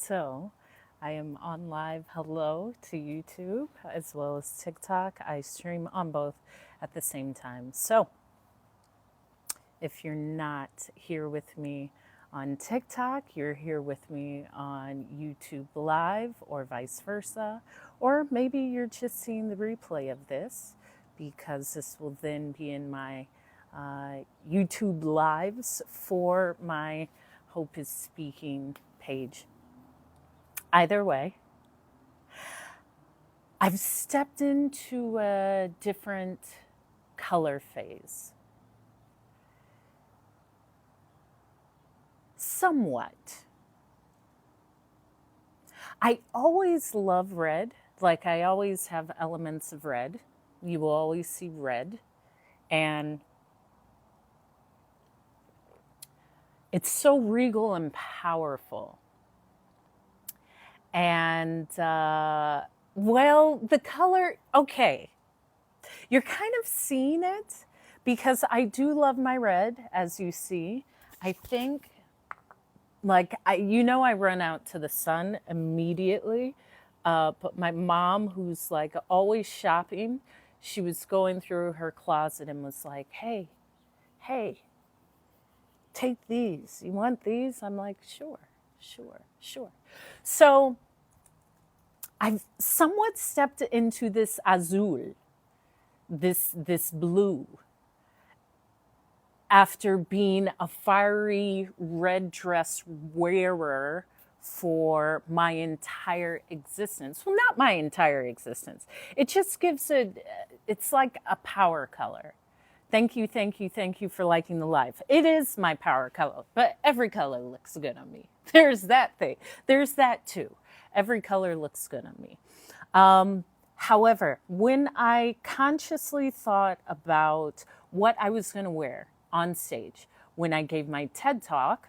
So I am on live hello to YouTube as well as TikTok. I stream on both at the same time. So if you're not here with me on TikTok, you're here with me on YouTube Live or vice versa. Or maybe you're just seeing the replay of this because this will then be in my YouTube Lives for my Hope is Speaking page. Either way, I've stepped into a different color phase. Somewhat. I always love red. Like I always have elements of red. You will always see red. And it's so regal and powerful. And, well, the color, okay. You're kind of seeing it because I do love my red, as you see. I think, like, I run out to the sun immediately. But my mom, who's like always shopping, she was going through her closet and was like, hey, take these. You want these? I'm like, sure. So I've somewhat stepped into this azul, this blue, after being a fiery red dress wearer for my entire existence. Well, not my entire existence. It just gives it's like a power color. Thank you for liking the live. It is my power color, but every color looks good on me. There's that thing. There's that too. Every color looks good on me. However, when I consciously thought about what I was going to wear on stage when I gave my TED Talk,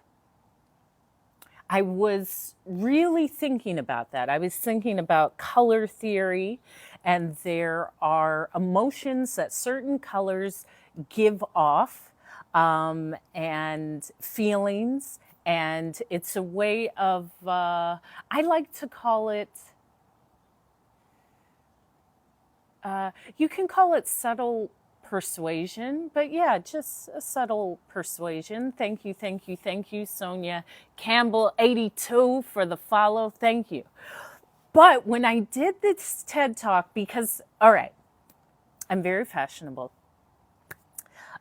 I was really thinking about that. I was thinking about color theory, and there are emotions that certain colors give off, and feelings, and it's a way of, I like to call it, you can call it subtle persuasion, but yeah, just a subtle persuasion. Thank you, Sonia Campbell 82 for the follow. Thank you. But when I did this TED Talk, because, all right, I'm very fashionable.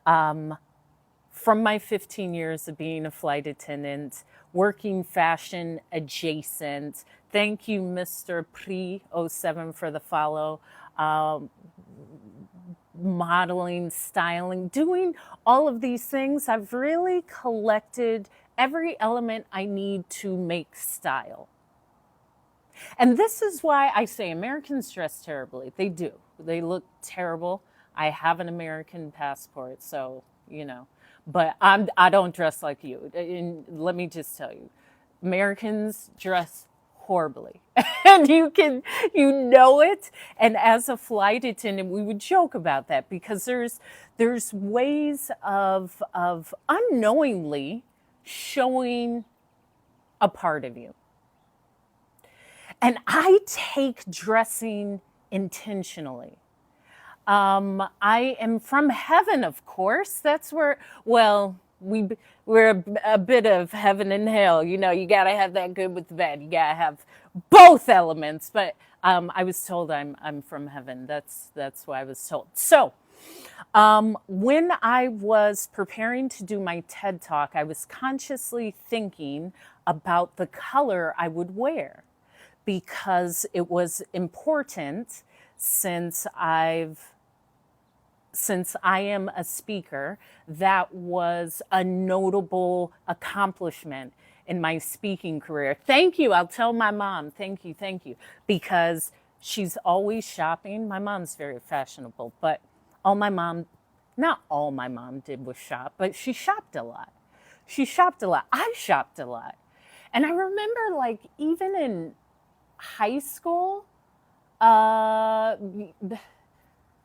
From my 15 years of being a flight attendant, working fashion adjacent. Thank you, Mr. Pre07 for the follow. Modeling, styling, doing all of these things, I've really collected every element I need to make style. And this is why I say Americans dress terribly. They do. They look terrible. I have an American passport, so, but I don't dress like you. And let me just tell you, Americans dress horribly. And you know it. And as a flight attendant, we would joke about that because there's ways of unknowingly showing a part of you. And I take dressing intentionally. I am from heaven, of course. That's where, well, we're a bit of heaven and hell. You got to have that good with the bad. You got to have both elements. But I was told I'm from heaven. That's what I was told. So when I was preparing to do my TED Talk, I was consciously thinking about the color I would wear because it was important since I am a speaker. That was a notable accomplishment in my speaking career. Thank you. I'll tell my mom. Thank you. Because she's always shopping. My mom's very fashionable, but not all my mom did was shop, but she shopped a lot. I shopped a lot. And I remember, like, even in high school,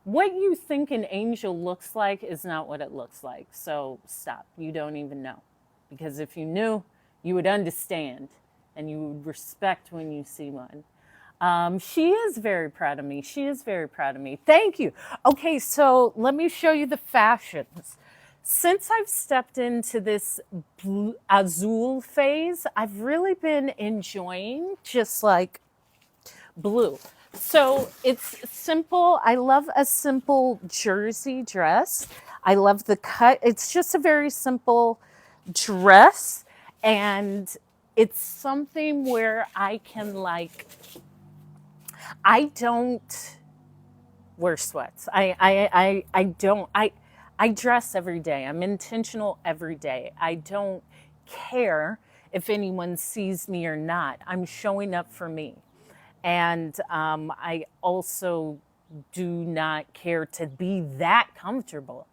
what you think an angel looks like is not what it looks like. So stop. You don't even know. Because if you knew, you would understand. and you would respect when you see one. She is very proud of me. She is very proud of me. Thank you. Okay, so let me show you the fashions. Since I've stepped into this azul phase, I've really been enjoying just like blue. So it's simple. I love a simple jersey dress. I love the cut. It's just a very simple dress, and it's something where I can like, I don't wear sweats. I don't. I dress every day. I'm intentional every day. I don't care if anyone sees me or not. I'm showing up for me. And I also do not care to be that comfortable.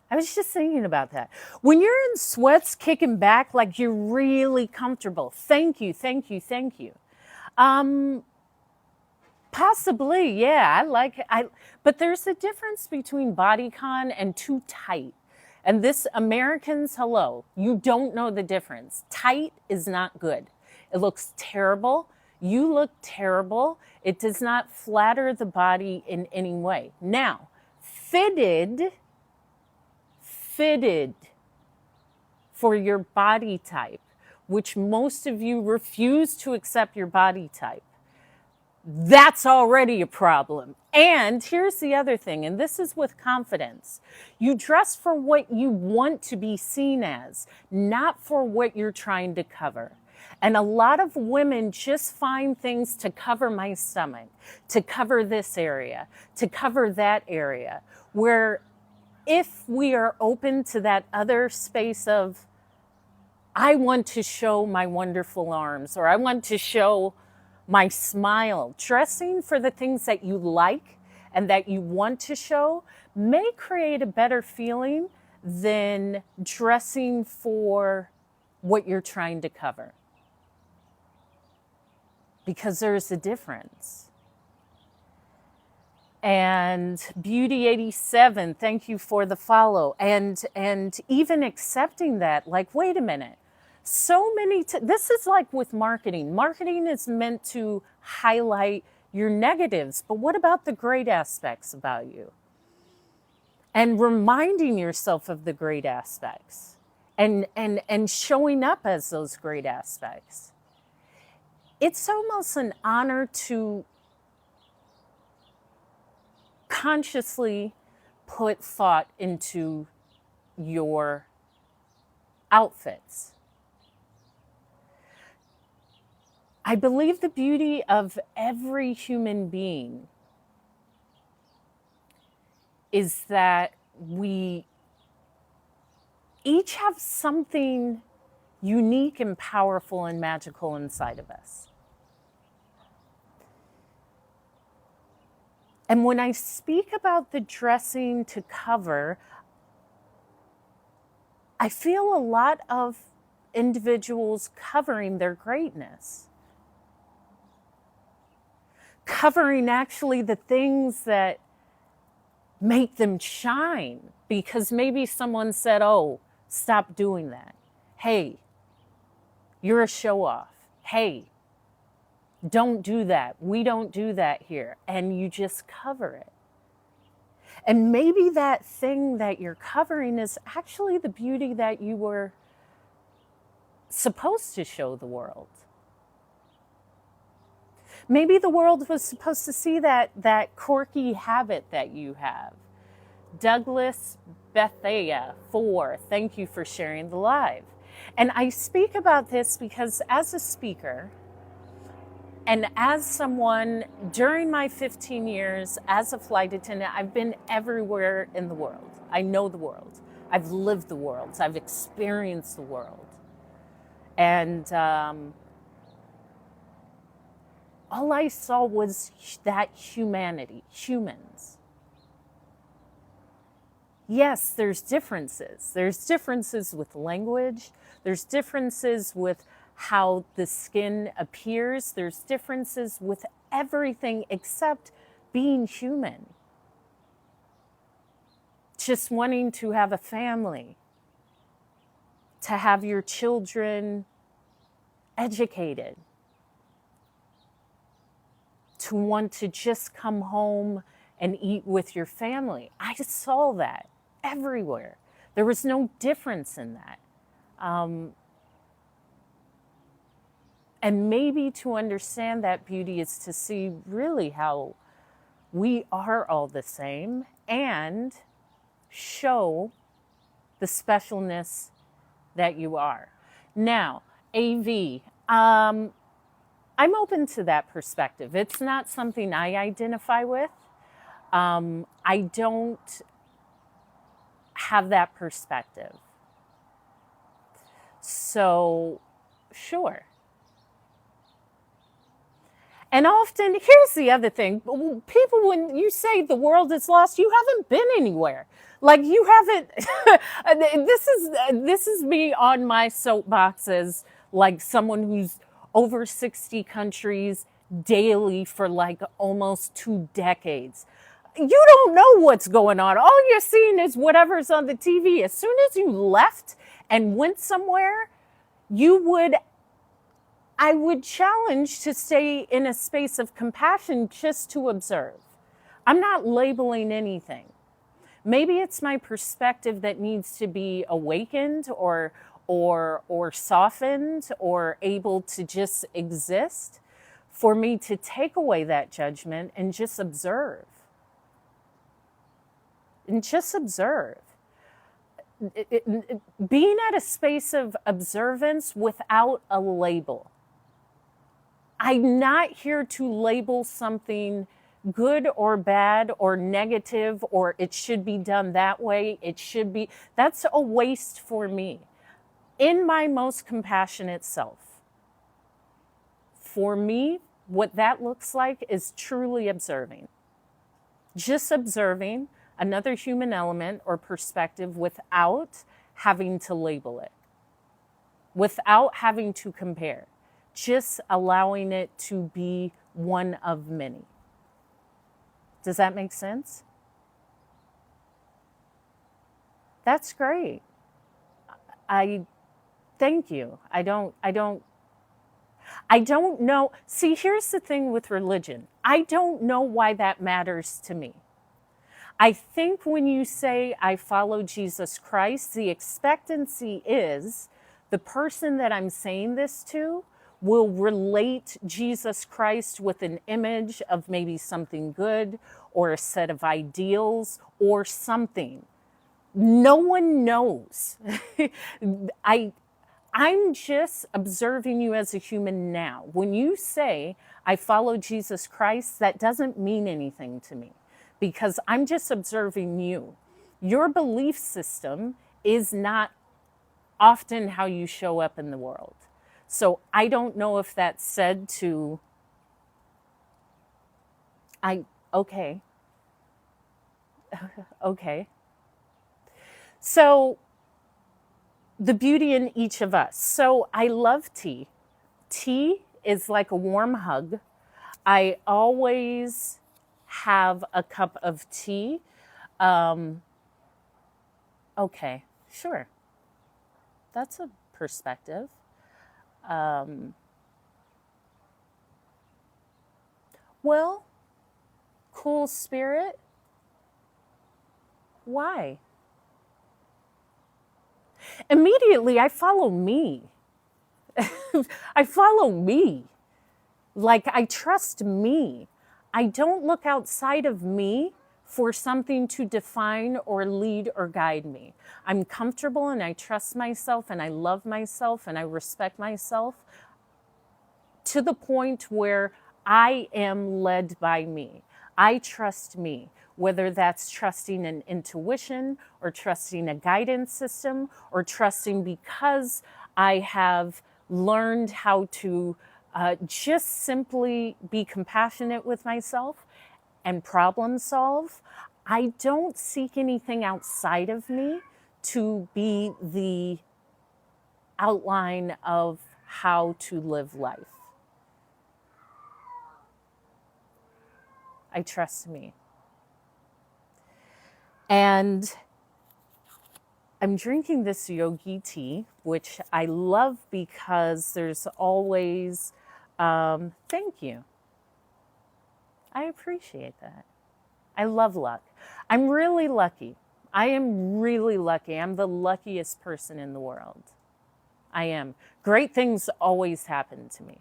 I was just thinking about that. When you're in sweats kicking back, like you're really comfortable. Thank you, thank you, thank you. Possibly, yeah. But there's a difference between bodycon and too tight. And this, Americans, hello, you don't know the difference. Tight is not good. It looks terrible. You look terrible. It does not flatter the body in any way. Now, fitted for your body type, which most of you refuse to accept your body type. That's already a problem. And here's the other thing, and this is with confidence. You dress for what you want to be seen as, not for what you're trying to cover. And a lot of women just find things to cover my stomach, to cover this area, to cover that area, where if we are open to that other space of, I want to show my wonderful arms, or I want to show my smile, dressing for the things that you like and that you want to show may create a better feeling than dressing for what you're trying to cover. Because there's a difference. And Beauty 87, thank you for the follow. And even accepting that, like, wait a minute. So many, this is like with marketing. Marketing is meant to highlight your negatives, but what about the great aspects about you? And reminding yourself of the great aspects and showing up as those great aspects. It's almost an honor to consciously put thought into your outfits. I believe the beauty of every human being is that we each have something unique and powerful and magical inside of us. And when I speak about the dressing to cover, I feel a lot of individuals covering their greatness. Covering actually the things that make them shine, because maybe someone said, oh, stop doing that. Hey, you're a show off. Hey, don't do that. We don't do that here. And you just cover it. And maybe that thing that you're covering is actually the beauty that you were supposed to show the world. Maybe the world was supposed to see that quirky habit that you have. Douglas Bethea 4, thank you for sharing the live. And I speak about this because as a speaker and as someone during my 15 years as a flight attendant, I've been everywhere in the world. I know the world. I've lived the world. I've experienced the world. And all I saw was that humanity, humans. Yes, there's differences. There's differences with language. There's differences with how the skin appears. There's differences with everything except being human. Just wanting to have a family, to have your children educated, to want to just come home and eat with your family. I saw that everywhere. There was no difference in that. And maybe to understand that beauty is to see really how we are all the same and show the specialness that you are. Now, AV, I'm open to that perspective. It's not something I identify with. I don't have that perspective. So, sure. And often, here's the other thing. People, when you say the world is lost, you haven't been anywhere. Like you haven't, this is me on my soapbox as like someone who's over 60 countries daily for like almost 2 decades. You don't know what's going on. All you're seeing is whatever's on the TV. As soon as you left and went somewhere, I would challenge to stay in a space of compassion just to observe. I'm not labeling anything. Maybe it's my perspective that needs to be awakened or softened or able to just exist for me to take away that judgment and just observe. And just observe. Being at a space of observance without a label. I'm not here to label something good or bad or negative or it should be done that way. That's a waste for me. In my most compassionate self. For me, what that looks like is truly observing. Just observing another human element or perspective without having to label it. Without having to compare. Just allowing it to be one of many. Does that make sense? That's great. I thank you. I don't know. See, here's the thing with religion. I don't know why that matters to me. I think when you say I follow Jesus Christ, the expectancy is the person that I'm saying this to will relate Jesus Christ with an image of maybe something good or a set of ideals or something. No one knows. I'm just observing you as a human now. When you say I follow Jesus Christ, that doesn't mean anything to me because I'm just observing you. Your belief system is not often how you show up in the world. So I don't know if that's said to, okay. So the beauty in each of us. So I love tea. Tea is like a warm hug. I always have a cup of tea. Okay, sure. That's a perspective. Well, cool spirit. Why? Immediately, I follow me. I follow me. Like, I trust me. I don't look outside of me for something to define or lead or guide me. I'm comfortable and I trust myself and I love myself and I respect myself to the point where I am led by me. I trust me, whether that's trusting an intuition or trusting a guidance system or trusting because I have learned how to just simply be compassionate with myself and problem solve. I don't seek anything outside of me to be the outline of how to live life. I trust me. And I'm drinking this yogi tea. which I love because there's always, thank you. I appreciate that. I love luck. I'm really lucky. I am really lucky. I'm the luckiest person in the world. I am. Great things always happen to me.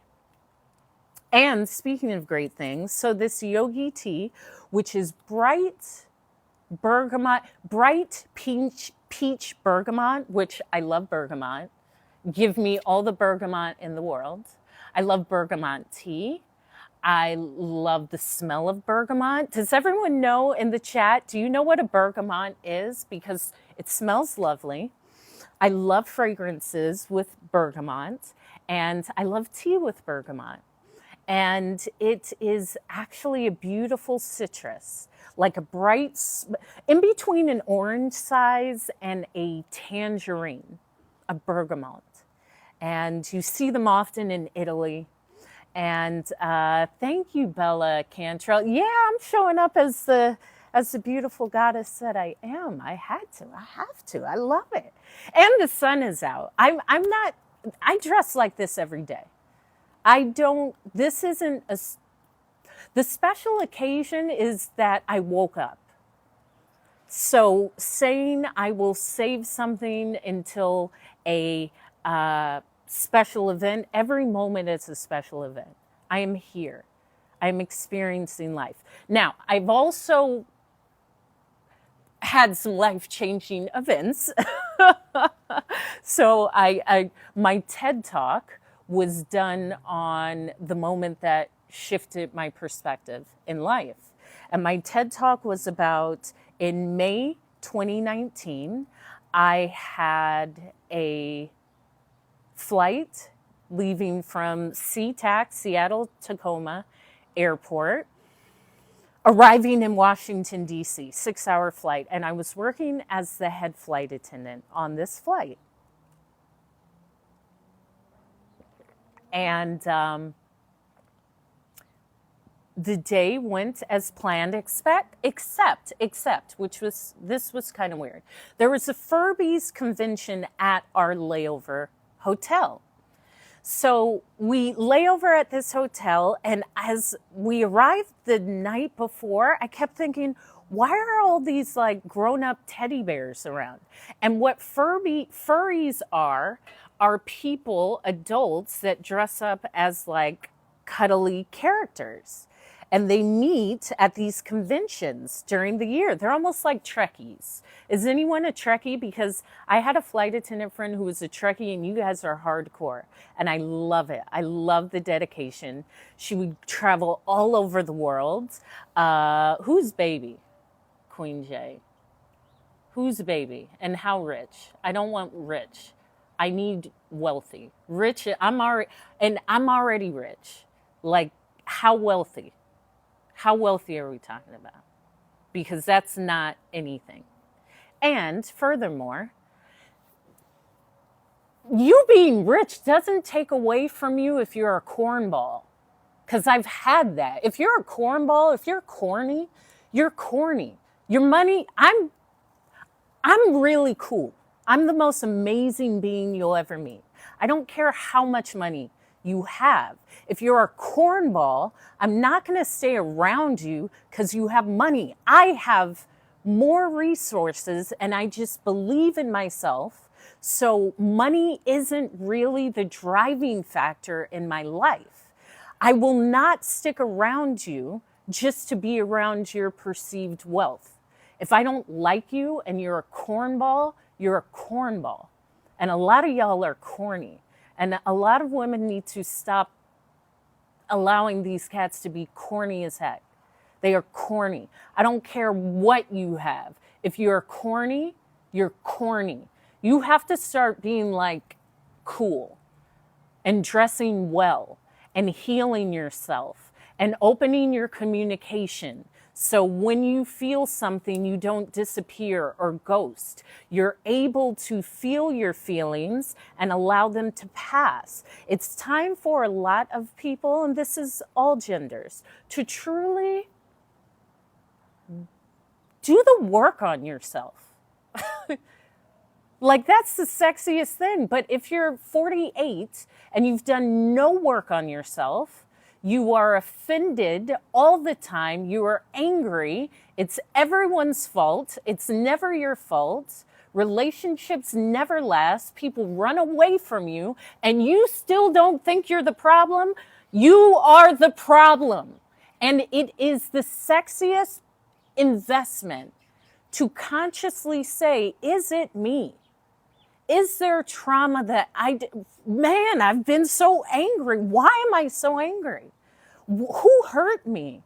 And speaking of great things, so this yogi tea, which is bright bergamot, bright peach bergamot, which I love bergamot. Give me all the bergamot in the world. I love bergamot tea. I love the smell of bergamot. Does everyone know in the chat, do you know what a bergamot is? Because it smells lovely. I love fragrances with bergamot, and I love tea with bergamot. And it is actually a beautiful citrus, like a bright, in between an orange size and a tangerine, a bergamot. And you see them often in Italy. And thank you, Bella Cantrell. Yeah, I'm showing up as the beautiful goddess that I am. I had to. I have to. I love it. And the sun is out. I dress like this every day. This isn't the special occasion is that I woke up. So saying I will save something until a special event, every moment is a special event. I am here. I'm experiencing life. Now, I've also had some life-changing events. So my TED Talk was done on the moment that shifted my perspective in life. And my TED Talk was about, in May 2019, I had a flight leaving from SeaTac, Seattle Tacoma Airport, arriving in Washington, D.C., 6-hour flight. And I was working as the head flight attendant on this flight. And the day went as planned, except, this was kind of weird. There was a Furbies convention at our layover hotel. So we lay over at this hotel, and as we arrived the night before, I kept thinking, why are all these like grown-up teddy bears around? And what furries are people, adults that dress up as like cuddly characters. And they meet at these conventions during the year. They're almost like Trekkies. Is anyone a Trekkie? Because I had a flight attendant friend who was a Trekkie, and you guys are hardcore. And I love it. I love the dedication. She would travel all over the world. Who's baby? Queen J. Who's baby? And how rich? I don't want rich. I need wealthy. Rich, I'm already rich. Like, how wealthy? How wealthy are we talking about? Because that's not anything. And furthermore, you being rich doesn't take away from you if you're a cornball. Because I've had that. If you're a cornball, if you're corny, you're corny. Your money, I'm really cool. I'm the most amazing being you'll ever meet. I don't care how much money you have. If you're a cornball, I'm not going to stay around you because you have money. I have more resources, and I just believe in myself. So money isn't really the driving factor in my life. I will not stick around you just to be around your perceived wealth. If I don't like you and you're a cornball, you're a cornball. And a lot of y'all are corny. And a lot of women need to stop allowing these cats to be corny as heck. They are corny. I don't care what you have. If you're corny, you're corny. You have to start being like cool and dressing well and healing yourself and opening your communication. So when you feel something, you don't disappear or ghost. You're able to feel your feelings and allow them to pass. It's time for a lot of people, and this is all genders, to truly do the work on yourself. Like, that's the sexiest thing. But if you're 48 and you've done no work on yourself, you are offended all the time, you are angry, it's everyone's fault, it's never your fault, relationships never last, people run away from you, and you still don't think you're the problem, you are the problem. And it is the sexiest investment to consciously say, is it me? Is there trauma that man, I've been so angry. Why am I so angry? Who hurt me?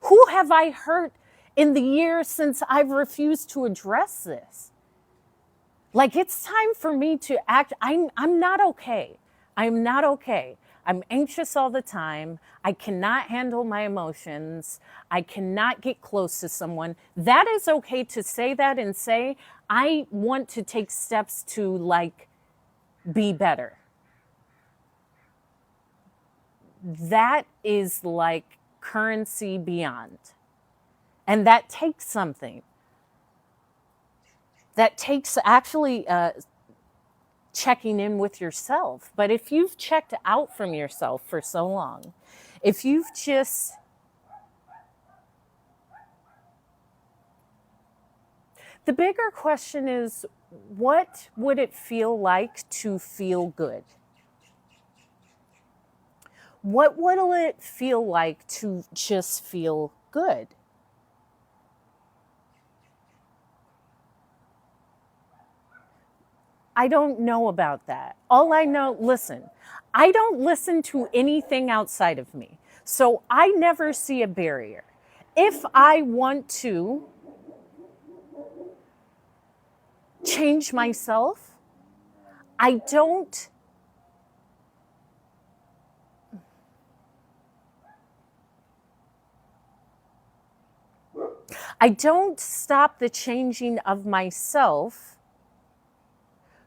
Who have I hurt in the years since I've refused to address this? Like, it's time for me to act. I'm not okay. I'm not okay. I'm anxious all the time. I cannot handle my emotions. I cannot get close to someone. That is okay to say that and say, I want to take steps to, like, be better. That is like currency beyond. And that takes something. That takes actually checking in with yourself. But if you've checked out from yourself for so long, if you've just the bigger question is, what would it feel like to feel good? What will it feel like to just feel good? I don't know about that. All I know, listen, I don't listen to anything outside of me. So I never see a barrier. If I want to change myself, I don't stop the changing of myself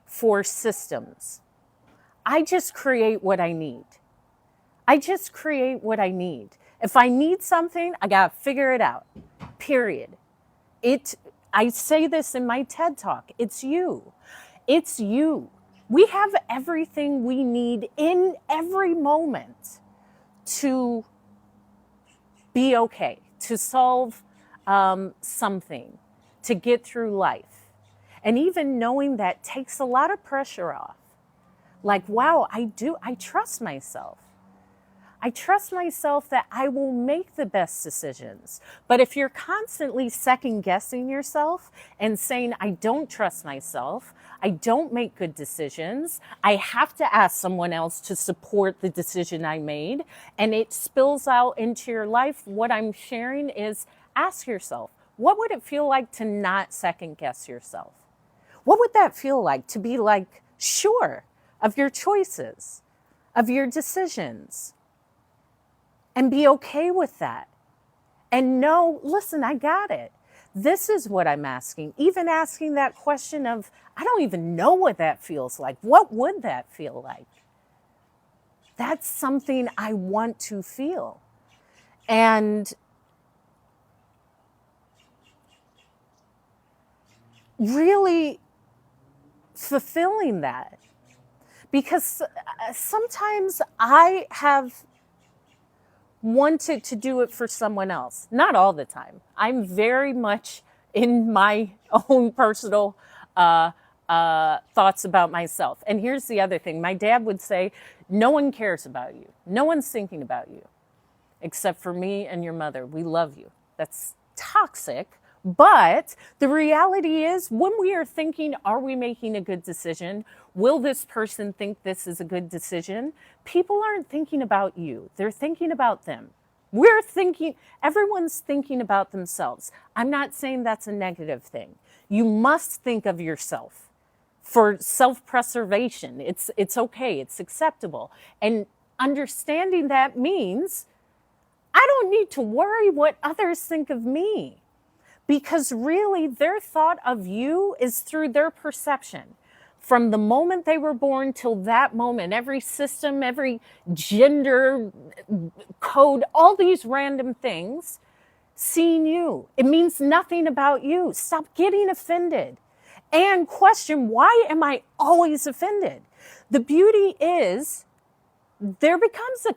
for systems. I just create what I need. I just create what I need. If I need something, I gotta figure it out, period. I say this in my TED Talk, it's you. It's you. We have everything we need in every moment to be okay, to solve something, to get through life. And even knowing that takes a lot of pressure off. Like, wow, I trust myself. I trust myself that I will make the best decisions. But if you're constantly second guessing yourself and saying, I don't trust myself, I don't make good decisions, I have to ask someone else to support the decision I made, and it spills out into your life, what I'm sharing is, ask yourself, what would it feel like to not second guess yourself? What would that feel like to be, like, sure of your choices, of your decisions, and be okay with that? And know, listen, I got it. This is what I'm asking. Even asking that question of, I don't even know what that feels like. What would that feel like? That's something I want to feel. And really fulfilling that. Because sometimes I have wanted to do it for someone else. Not all the time. I'm very much in my own personal thoughts about myself. And here's the other thing. My dad would say, no one cares about you. No one's thinking about you except for me and your mother. We love you. That's toxic. But the reality is, when we are thinking, are we making a good decision? Will this person think this is a good decision? People aren't thinking about you. They're thinking about them. Everyone's thinking about themselves. I'm not saying that's a negative thing. You must think of yourself for self-preservation. It's okay. It's acceptable. And understanding that means I don't need to worry what others think of me. Because really, their thought of you is through their perception. From the moment they were born till that moment, every system, every gender code, all these random things, seeing you. It means nothing about you. Stop getting offended. and question, why am I always offended? The beauty is there becomes a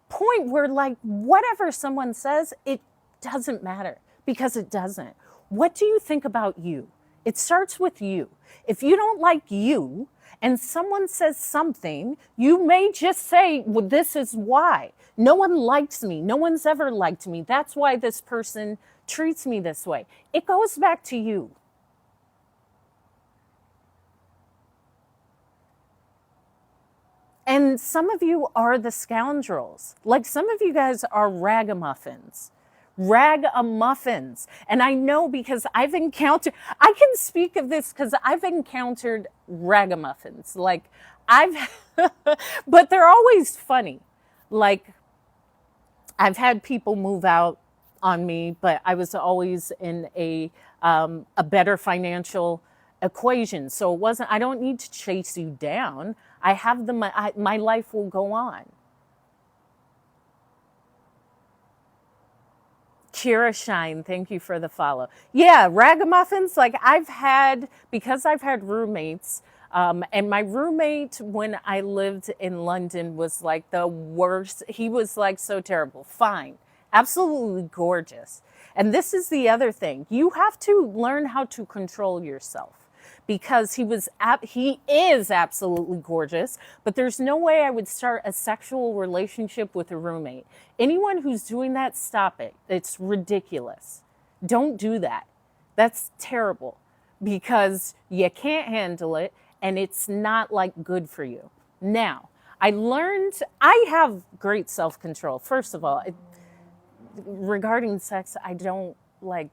point where, like, whatever someone says, it doesn't matter, because it doesn't. What do you think about you? It starts with you. If you don't like you and someone says something, you may just say, well, this is why. No one likes me. No one's ever liked me. That's why this person treats me this way. It goes back to you. And some of you are the scoundrels. Like, some of you guys are ragamuffins. Ragamuffins. And I know, because I can speak of this because I've encountered ragamuffins. Like, but they're always funny. Like, I've had people move out on me, but I was always in a better financial equation. So it wasn't, I don't need to chase you down. I have my life will go on. Kira Shine, thank you for the follow. Yeah, ragamuffins, like because I've had roommates, and my roommate when I lived in London was like the worst. He was like so terrible. Fine, absolutely gorgeous. And this is the other thing. You have to learn how to control yourself, because he is absolutely gorgeous, but there's no way I would start a sexual relationship with a roommate. Anyone who's doing that, stop it. It's ridiculous. Don't do that. That's terrible, because you can't handle it, and it's not like good for you. Now, I have great self-control. First of all, regarding sex, I don't like,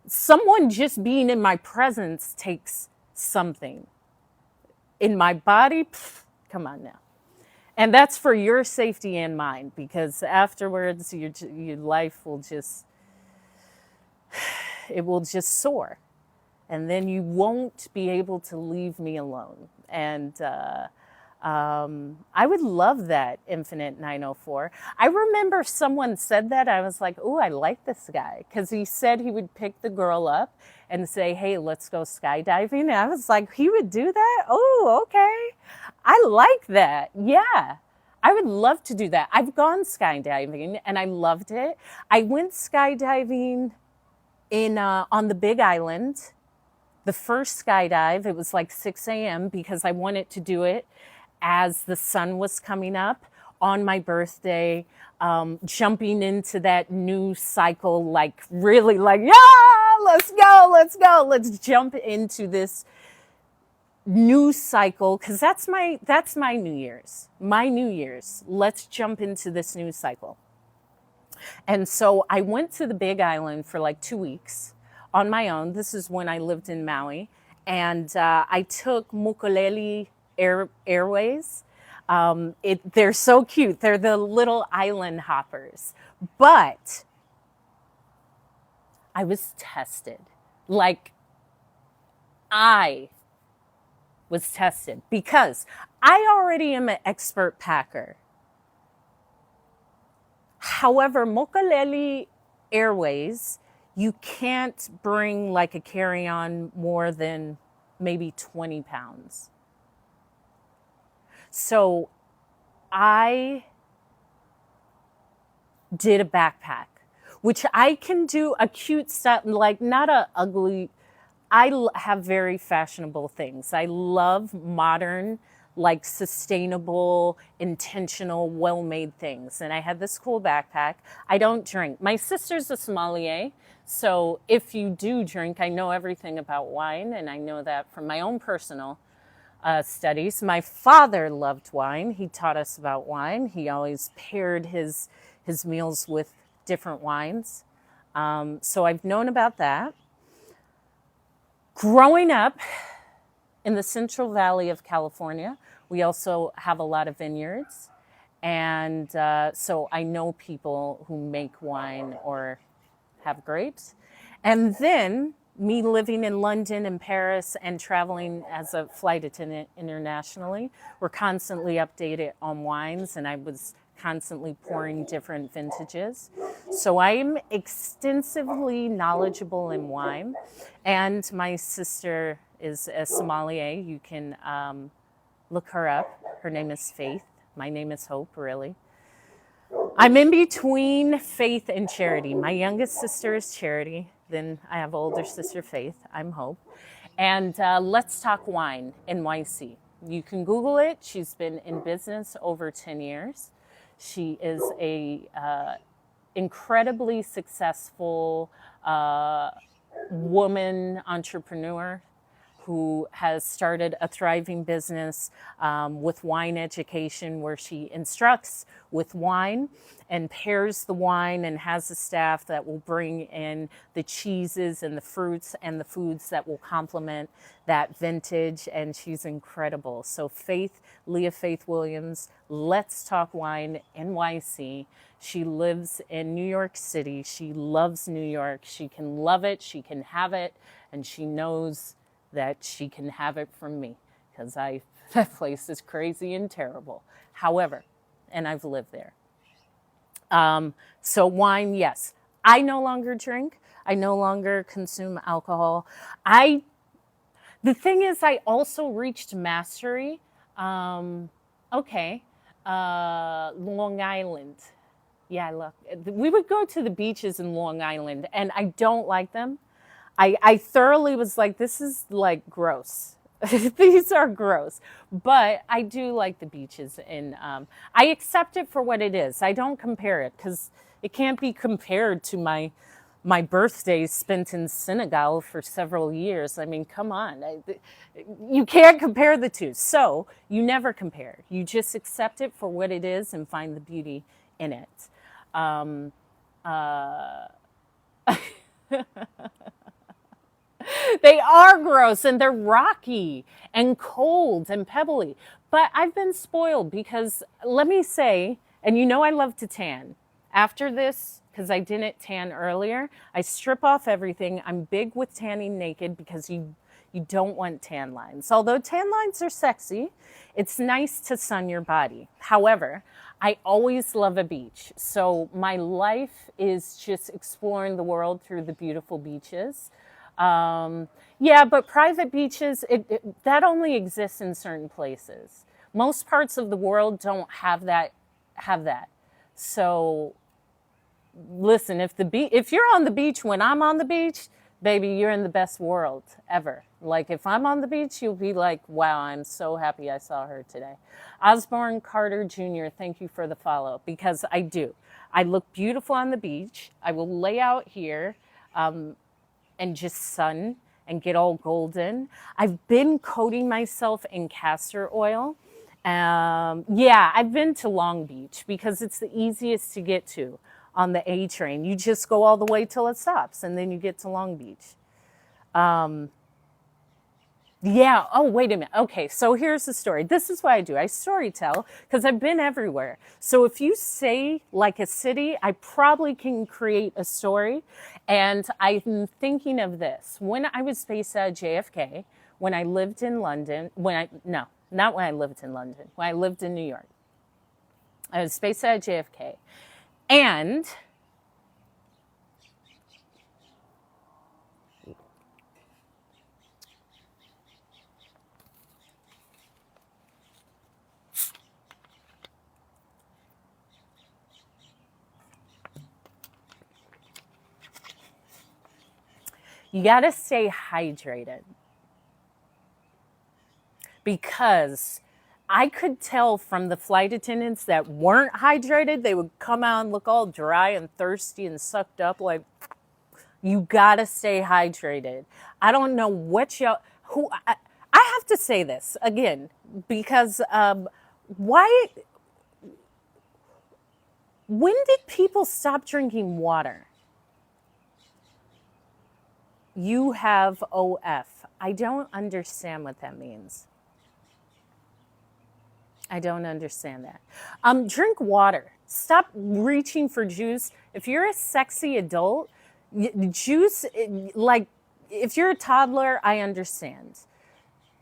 someone just being in my presence takes something. In my body, come on now. And that's for your safety and mine, because afterwards your life will just, it will just soar. And then you won't be able to leave me alone. And I would love that, Infinite 904. I remember someone said that. I was like, oh, I like this guy. Because he said he would pick the girl up and say, hey, let's go skydiving. And I was like, he would do that? Oh, okay. I like that. Yeah. I would love to do that. I've gone skydiving and I loved it. I went skydiving on the Big Island. The first skydive, it was like 6 a.m. because I wanted to do it as the sun was coming up on my birthday, jumping into that new cycle, like really like, yeah, let's go. Let's jump into this new cycle, because that's my New Year's. My New Year's, let's jump into this new cycle. And so I went to the Big Island for like 2 weeks on my own. This is when I lived in Maui. And I took Mokulele Airways. They're so cute. They're the little island hoppers. But I was tested. Like, I was tested because I already am an expert packer. However, Mokulele Airways, you can't bring like a carry-on more than maybe 20 pounds. So I did a backpack, which I can do a cute stuff, like not a ugly. I have very fashionable things. I love modern, like sustainable, intentional, well-made things. And I had this cool backpack. I don't drink. My sister's a sommelier. So if you do drink, I know everything about wine. And I know that from my own personal studies. My father loved wine. He taught us about wine. He always paired his meals with different wines. So I've known about that. Growing up in the Central Valley of California, we also have a lot of vineyards. And so I know people who make wine or have grapes. And then me living in London and Paris and traveling as a flight attendant internationally, we're constantly updated on wines. And I was constantly pouring different vintages. So I'm extensively knowledgeable in wine. And my sister is a sommelier. You can look her up. Her name is Faith. My name is Hope, really. I'm in between Faith and Charity. My youngest sister is Charity. Then I have older sister Faith. I'm Hope. And Let's Talk Wine, NYC. You can Google it. She's been in business over 10 years. She is a incredibly successful woman entrepreneur who has started a thriving business with wine education, where she instructs with wine and pairs the wine and has a staff that will bring in the cheeses and the fruits and the foods that will complement that vintage. And she's incredible. So Leah Faith Williams, Let's Talk Wine, NYC. She lives in New York City. She loves New York. She can love it. She can have it. And she knows that she can have it from me, because that place is crazy and terrible. However, and I've lived there. So wine, yes. I no longer drink. I no longer consume alcohol. The thing is, I also reached mastery. Long Island. Yeah, we would go to the beaches in Long Island, and I don't like them. I thoroughly was like, this is like gross. These are gross. But I do like the beaches, and I accept it for what it is. I don't compare it, because it can't be compared to my birthdays spent in Senegal for several years. I mean, come on. You can't compare the two. So you never compare. You just accept it for what it is and find the beauty in it. They are gross, and they're rocky and cold and pebbly. But I've been spoiled, because let me say, and you know I love to tan. After this, because I didn't tan earlier, I strip off everything. I'm big with tanning naked, because you don't want tan lines. Although tan lines are sexy, it's nice to sun your body. However, I always love a beach. So my life is just exploring the world through the beautiful beaches. Yeah, but private beaches, that only exists in certain places. Most parts of the world don't have that. So listen, if you're on the beach when I'm on the beach, baby, you're in the best world ever. Like, if I'm on the beach, you'll be like, wow, I'm so happy I saw her today. Osborne Carter Jr., thank you for the follow, because I do. I look beautiful on the beach. I will lay out here and just sun and get all golden. I've been coating myself in castor oil. Yeah, I've been to Long Beach, because it's the easiest to get to on the A train. You just go all the way till it stops, and then you get to Long Beach. Yeah, oh, wait a minute. Okay, so here's the story. This is what I do. I storytell, because I've been everywhere. So if you say like a city, I probably can create a story. And I'm thinking of this. When I was based at JFK, when I lived in London, not when I lived in London, when I lived in New York. I was based at JFK. And you got to stay hydrated, because I could tell from the flight attendants that weren't hydrated. They would come out and look all dry and thirsty and sucked up. Like, you got to stay hydrated. I don't know what I have to say this again, because when did people stop drinking water? You have OF. I don't understand what that means. I don't understand that. Drink water. Stop reaching for juice. If you're a sexy adult, juice, like, if you're a toddler, I understand.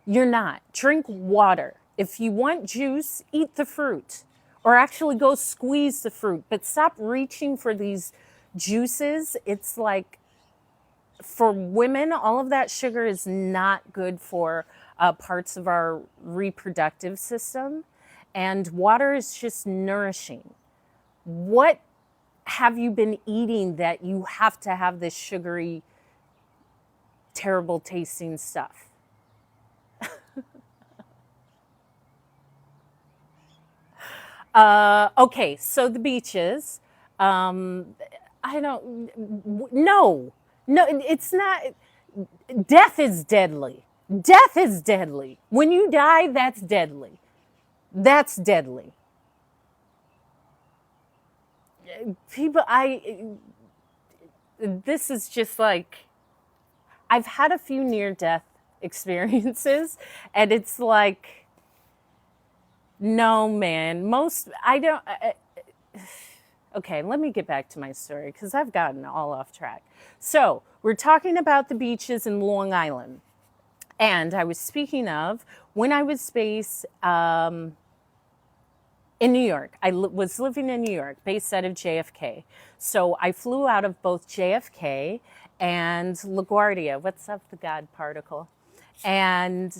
You're not. Drink water. If you want juice, eat the fruit. or actually go squeeze the fruit, but stop reaching for these juices. It's like, for women, all of that sugar is not good for parts of our reproductive system, and water is just nourishing. What have you been eating that you have to have this sugary, terrible tasting stuff? Okay, so the beaches. I don't, no, it's not. Death is deadly. Death is deadly. When you die, that's deadly. That's deadly. People, this is just like, I've had a few near death experiences, and it's like, no, man, I don't, okay, let me get back to my story because I've gotten all off track. So, we're talking about the beaches in Long Island. And I was speaking of when I was based in New York. I was living in New York, based out of JFK. So I flew out of both JFK and LaGuardia. What's up, the God particle? And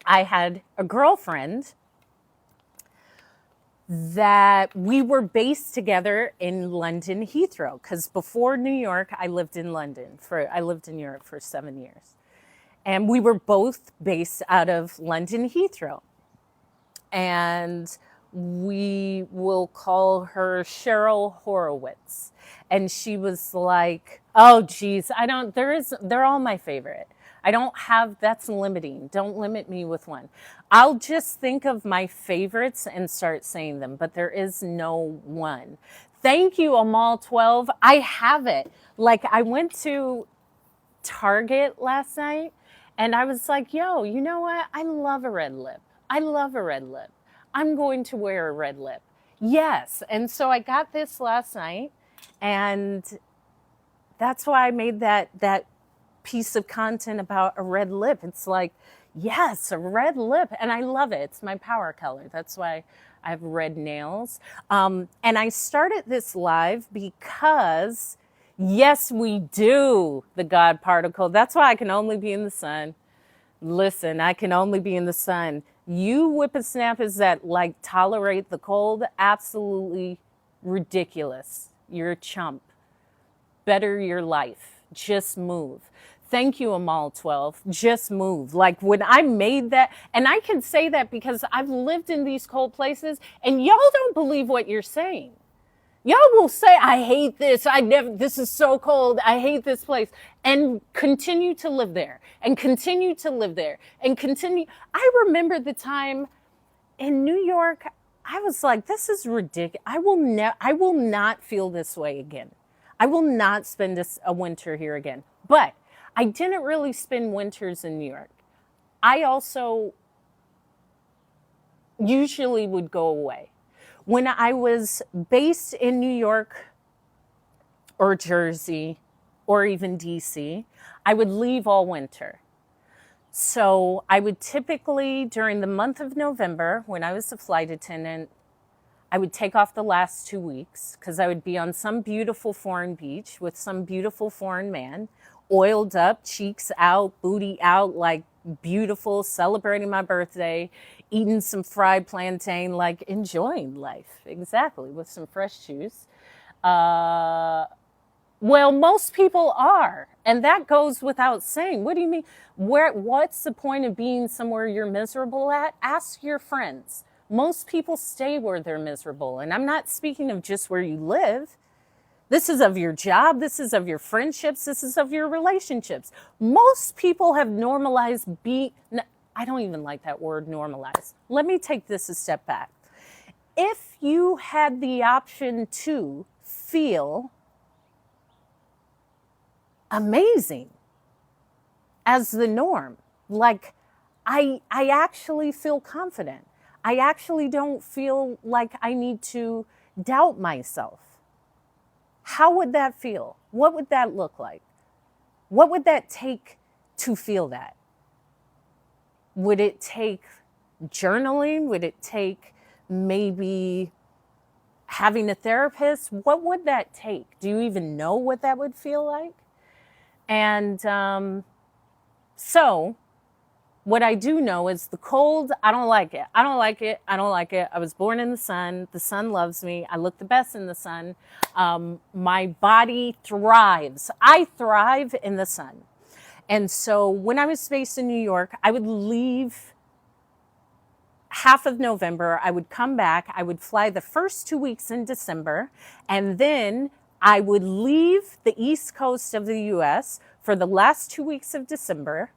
I had a girlfriend that we were based together in London Heathrow, because before New York, I lived in Europe for 7 years. And we were both based out of London Heathrow. And we will call her Cheryl Horowitz. And she was like, oh, geez, they're all my favorite. I don't have, that's limiting. Don't limit me with one. I'll just think of my favorites and start saying them, but there is no one. Thank you, Amal12. I have it. Like, I went to Target last night and I was like, yo, you know what? I love a red lip. I love a red lip. I'm going to wear a red lip. Yes. And so I got this last night, and that's why I made that piece of content about a red lip. It's like, yes, a red lip. And I love it. It's my power color. That's why I have red nails. And I started this live because, yes, we do, the God particle. That's why I can only be in the sun. Listen, I can only be in the sun. You whippersnappers that like tolerate the cold, absolutely ridiculous. You're a chump. Better your life. Just move. Thank you, Amal12. Just move. Like, when I made that, and I can say that because I've lived in these cold places, and y'all don't believe what you're saying. Y'all will say, I hate this. This is so cold. I hate this place. And continue to live there, and continue to live there, and continue. I remember the time in New York, I was like, this is ridiculous. I will not feel this way again. I will not spend a winter here again. But I didn't really spend winters in New York. I also usually would go away. When I was based in New York or Jersey or even DC, I would leave all winter. So I would typically, during the month of November, when I was a flight attendant, I would take off the last 2 weeks because I would be on some beautiful foreign beach with some beautiful foreign man, oiled up, cheeks out, booty out, like beautiful, celebrating my birthday, eating some fried plantain, like enjoying life. Exactly, with some fresh juice. Well, most people are, and that goes without saying. What do you mean? What's the point of being somewhere you're miserable at? Ask your friends. Most people stay where they're miserable, and I'm not speaking of just where you live. This is of your job. This is of your friendships. This is of your relationships. Most people have normalized I don't even like that word, normalize. Let me take this a step back. If you had the option to feel amazing as the norm, like I actually feel confident. I actually don't feel like I need to doubt myself. How would that feel? What would that look like? What would that take to feel that? Would it take journaling? Would it take maybe having a therapist? What would that take? Do you even know what that would feel like? And so what I do know is the cold, I don't like it. I don't like it. I don't like it. I was born in the sun. The sun loves me. I look the best in the sun. My body thrives. I thrive in the sun. And so when I was based in New York, I would leave half of November. I would come back. I would fly the first 2 weeks in December. And then I would leave the East Coast of the US for the last 2 weeks of December,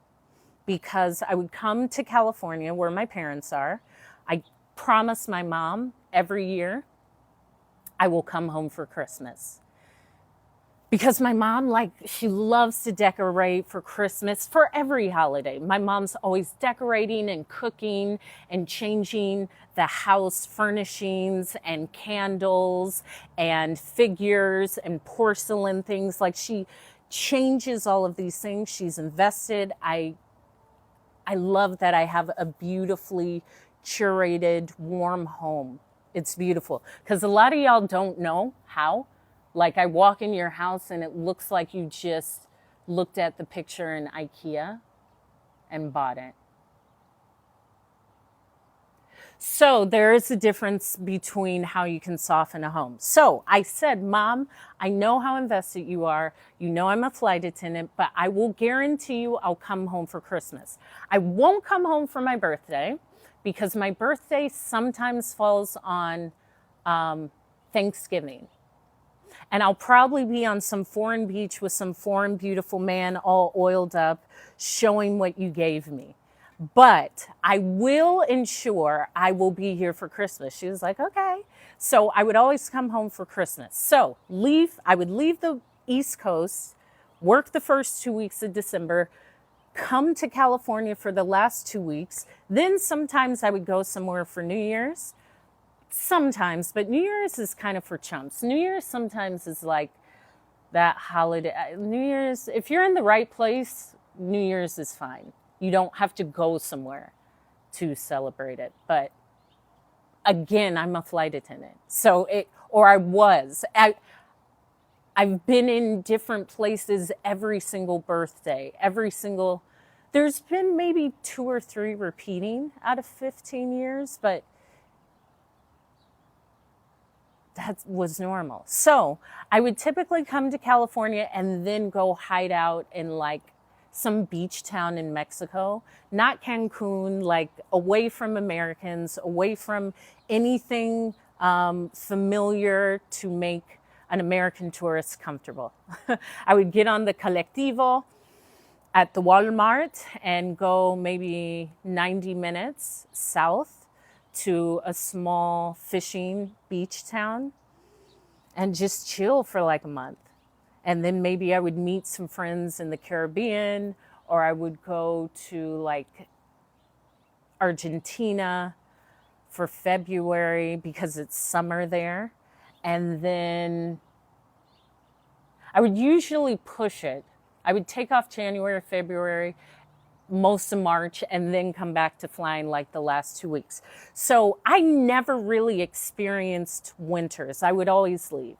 because I would come to California where my parents are. I promise my mom every year I will come home for Christmas. Because my mom, she loves to decorate for Christmas, for every holiday. My mom's always decorating and cooking and changing the house furnishings and candles and figures and porcelain things. Like, she changes all of these things. She's invested. I love that I have a beautifully curated, warm home. It's beautiful. Because a lot of y'all don't know how. Like, I walk in your house and it looks like you just looked at the picture in IKEA and bought it. So there is a difference between how you can soften a home. So I said, Mom, I know how invested you are. You know I'm a flight attendant, but I will guarantee you I'll come home for Christmas. I won't come home for my birthday, because my birthday sometimes falls on Thanksgiving. And I'll probably be on some foreign beach with some foreign beautiful man all oiled up, showing what you gave me. But I will ensure I will be here for Christmas. She was like, okay. So I would always come home for Christmas. So I would leave the East Coast, work the first 2 weeks of December, come to California for the last 2 weeks. Then sometimes I would go somewhere for New Year's. Sometimes, but New Year's is kind of for chumps. New Year's sometimes is like that holiday. New Year's, if you're in the right place, New Year's is fine. You don't have to go somewhere to celebrate it. But again, I'm a flight attendant. I've been in different places every single birthday, there's been maybe 2 or 3 repeating out of 15 years, but that was normal. So I would typically come to California and then go hide out in like some beach town in Mexico, not Cancun, like away from Americans, away from anything familiar to make an American tourist comfortable. I would get on the Colectivo at the Walmart and go maybe 90 minutes south to a small fishing beach town and just chill for like a month. And then maybe I would meet some friends in the Caribbean, or I would go to like Argentina for February because it's summer there. And then I would usually push it. I would take off January, February, most of March, and then come back to flying like the last 2 weeks. So I never really experienced winters. I would always leave.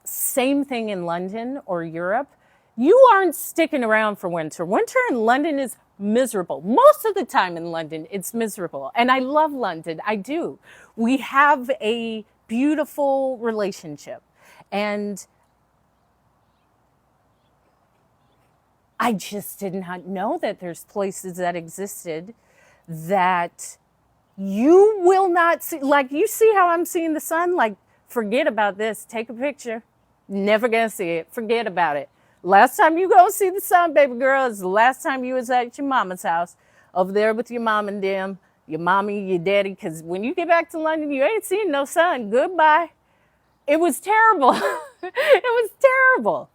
Same thing in London or Europe. You aren't sticking around for winter. Winter in London is miserable. Most of the time in London, it's miserable. And I love London. I do. We have a beautiful relationship. And I just did not know that there's places that existed that you will not see. Like, you see how I'm seeing the sun? Like, forget about this. Take a picture. Never gonna see it. Forget about it. Last time you go see the sun, baby girl, is the last time you was at your mama's house, over there with your mom and them, your mommy, your daddy, because when you get back to London, you ain't seeing no sun. Goodbye. It was terrible. It was terrible.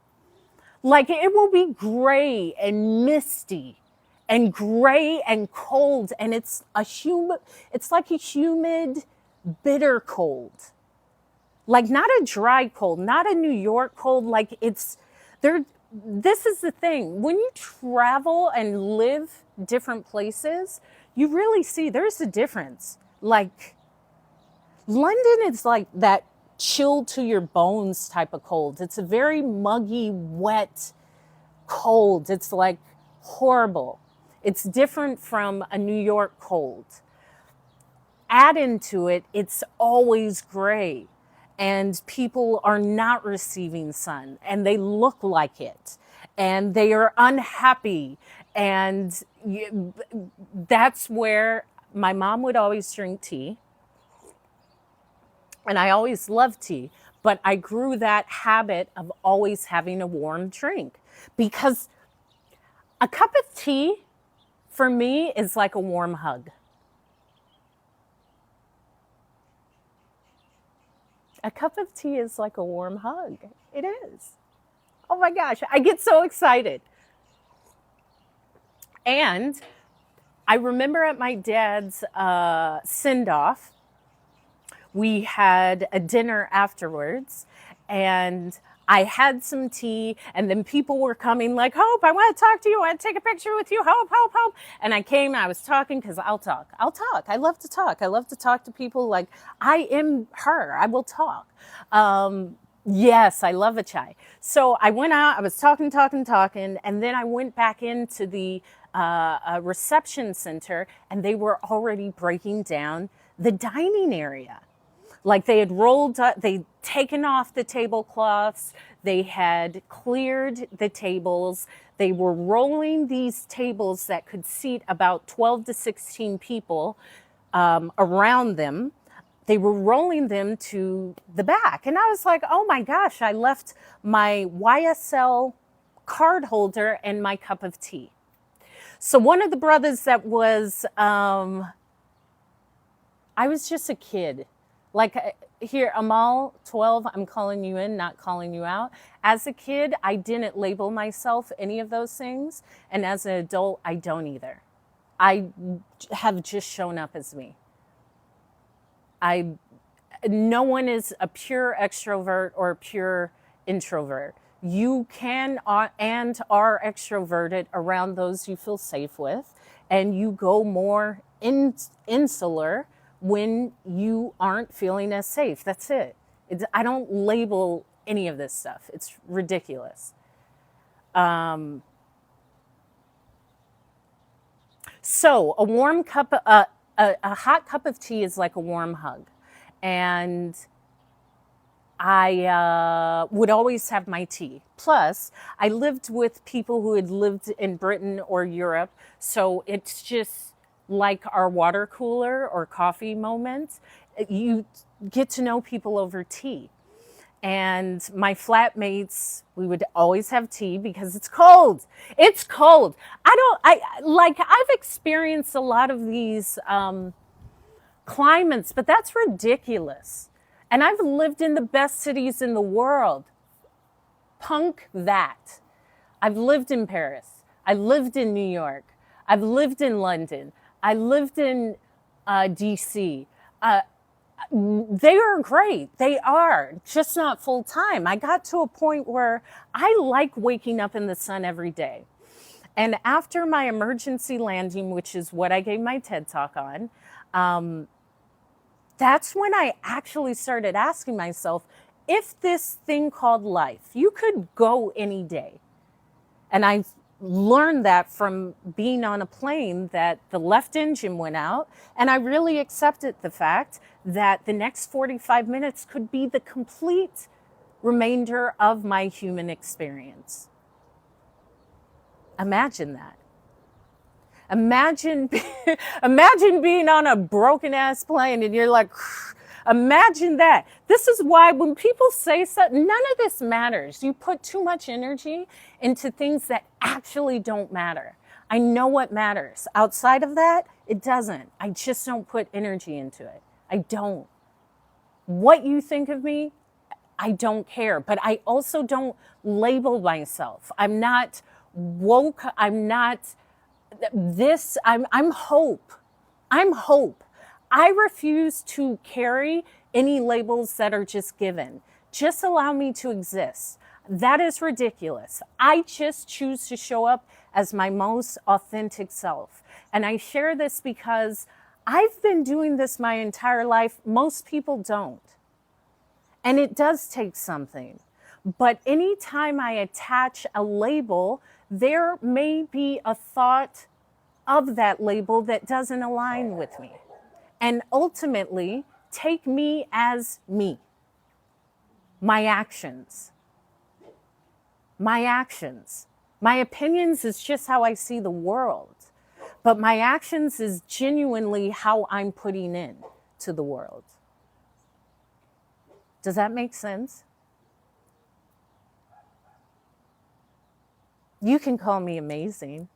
Like, it will be gray and misty and gray and cold, and it's like a humid, bitter cold. Like, not a dry cold, not a New York cold. Like, this is the thing. When you travel and live different places, you really see there's a difference. Like, London is like that chill to your bones type of cold. It's a very muggy, wet cold. It's like horrible. It's different from a New York cold. Add into it, it's always gray and people are not receiving sun and they look like it and they are unhappy. And that's where my mom would always drink tea. And I always loved tea, but I grew that habit of always having a warm drink because a cup of tea for me is like a warm hug. A cup of tea is like a warm hug. It is. Oh my gosh, I get so excited. And I remember at my dad's send-off, we had a dinner afterwards and I had some tea and then people were coming like, Hope, I want to talk to you. I want to take a picture with you. Hope, Hope, Hope. And I came, I was talking because I'll talk. I love to talk. I love to talk to people like I am her. I will talk. Yes, I love a chai. So I went out, I was talking. And then I went back into the reception center and they were already breaking down the dining area. Like they had rolled up, they'd taken off the tablecloths, they had cleared the tables, they were rolling these tables that could seat about 12 to 16 people around them. They were rolling them to the back. And I was like, oh my gosh, I left my YSL card holder and my cup of tea. So one of the brothers that was, I was just a kid. Like here, Amal, 12, I'm calling you in, not calling you out. As a kid, I didn't label myself any of those things. And as an adult, I don't either. I have just shown up as me. No one is a pure extrovert or a pure introvert. You can and are extroverted around those you feel safe with, and you go more insular when you aren't feeling as safe. That's it. I don't label any of this stuff. It's ridiculous. So a warm cup, a hot cup of tea is like a warm hug. And I would always have my tea. Plus, I lived with people who had lived in Britain or Europe. So it's just like our water cooler or coffee moments. You get to know people over tea. And my flatmates, we would always have tea because it's cold. It's cold. I've experienced a lot of these climates, but that's ridiculous. And I've lived in the best cities in the world. Punk that. I've lived in Paris. I lived in New York. I've lived in London. I lived in DC. They are great. They are, just not full time. I got to a point where I like waking up in the sun every day. And after my emergency landing, which is what I gave my TED Talk on, that's when I actually started asking myself, if this thing called life, you could go any day. And I learned that from being on a plane that the left engine went out. And I really accepted the fact that the next 45 minutes could be the complete remainder of my human experience. Imagine that. Imagine being on a broken ass plane and you're like, imagine that. This is why when people say something, none of this matters. You put too much energy into things that actually don't matter. I know what matters. Outside of that, it doesn't. I just don't put energy into it. I don't. What you think of me, I don't care. But I also don't label myself. I'm not woke. I'm not this. I'm hope. I'm hope. I refuse to carry any labels that are just given. Just allow me to exist. That is ridiculous. I just choose to show up as my most authentic self. And I share this because I've been doing this my entire life. Most people don't. And it does take something. But anytime I attach a label, there may be a thought of that label that doesn't align with me. And ultimately, take me as me, my actions. My actions. My opinions is just how I see the world. But my actions is genuinely how I'm putting in to the world. Does that make sense? You can call me amazing.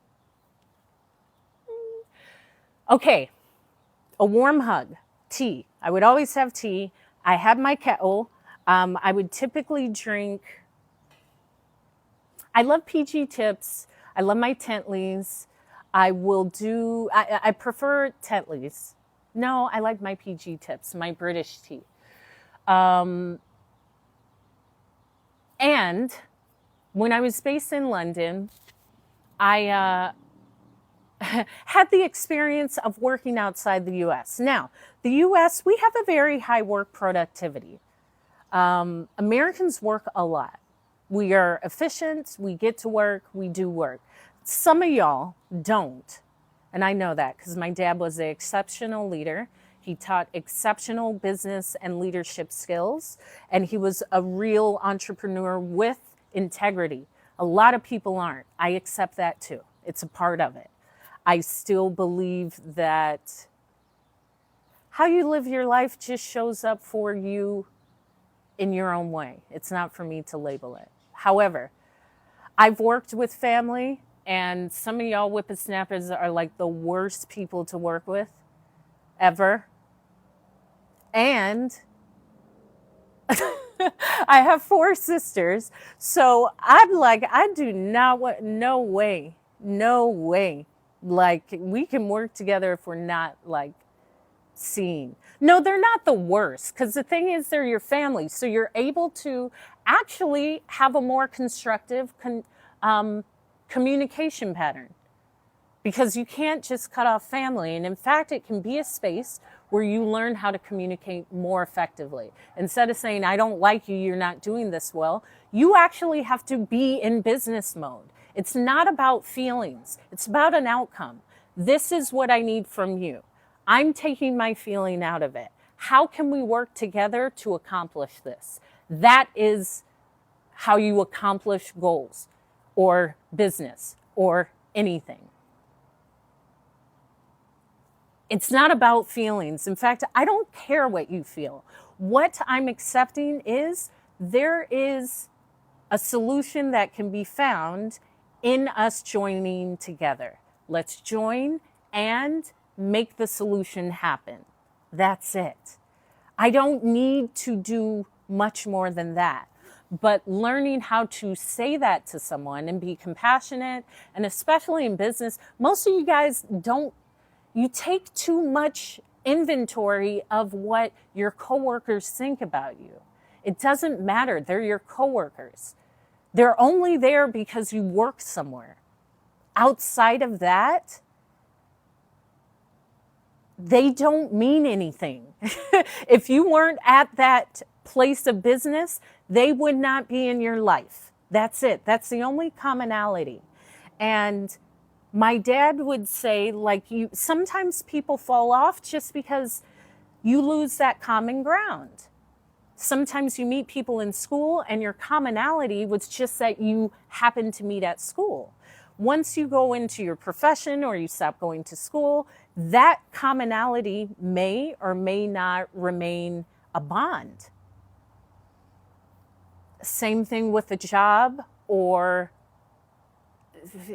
Okay, a warm hug, tea. I would always have tea. I had my kettle. I would typically drink. I love PG tips. I love my Tentleys. I prefer Tentleys. No, I like my PG tips, my British tea. And when I was based in London, I had the experience of working outside the US. Now, the US, we have a very high work productivity. Americans work a lot. We are efficient, we get to work, we do work. Some of y'all don't. And I know that because my dad was an exceptional leader. He taught exceptional business and leadership skills, and he was a real entrepreneur with integrity. A lot of people aren't. I accept that too. It's a part of it. I still believe that how you live your life just shows up for you in your own way. It's not for me to label it. However, I've worked with family, and some of y'all whippersnappers are like the worst people to work with ever. And I have 4 sisters, so I'm like, I do not want, no way. Like, we can work together if we're not like seen. No, they're not the worst, because the thing is, they're your family, so you're able to actually have a more constructive communication pattern, because you can't just cut off family. And in fact, it can be a space where you learn how to communicate more effectively. Instead of saying, I don't like you, you're not doing this well, you actually have to be in business mode. It's not about feelings. It's about an outcome. This is what I need from you. I'm taking my feeling out of it. How can we work together to accomplish this? That is how you accomplish goals or business or anything. It's not about feelings. In fact, I don't care what you feel. What I'm accepting is there is a solution that can be found in us joining together. Let's join and make the solution happen. That's it. I don't need to do much more than that. But learning how to say that to someone and be compassionate, and especially in business, most of you guys don't, you take too much inventory of what your coworkers think about you. It doesn't matter. They're your coworkers. They're only there because you work somewhere. Outside of that, they don't mean anything. If you weren't at that place of business, they would not be in your life. That's it. That's the only commonality. And my dad would say, like, sometimes people fall off just because you lose that common ground. Sometimes you meet people in school and your commonality was just that you happen to meet at school. Once you go into your profession or you stop going to school, that commonality may or may not remain a bond. Same thing with a job, or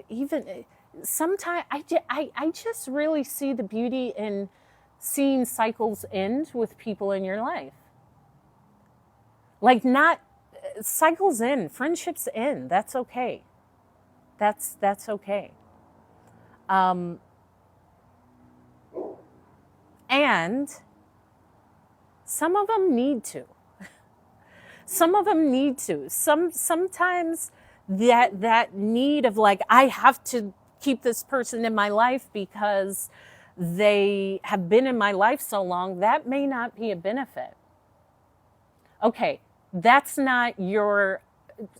even sometimes I just really see the beauty in seeing cycles end with people in your life. Like, not cycles end, friendships end. That's okay. That's okay. And some of them need to. Some of them need to. Sometimes that need of like, I have to keep this person in my life because they have been in my life so long, that may not be a benefit. Okay, that's not your,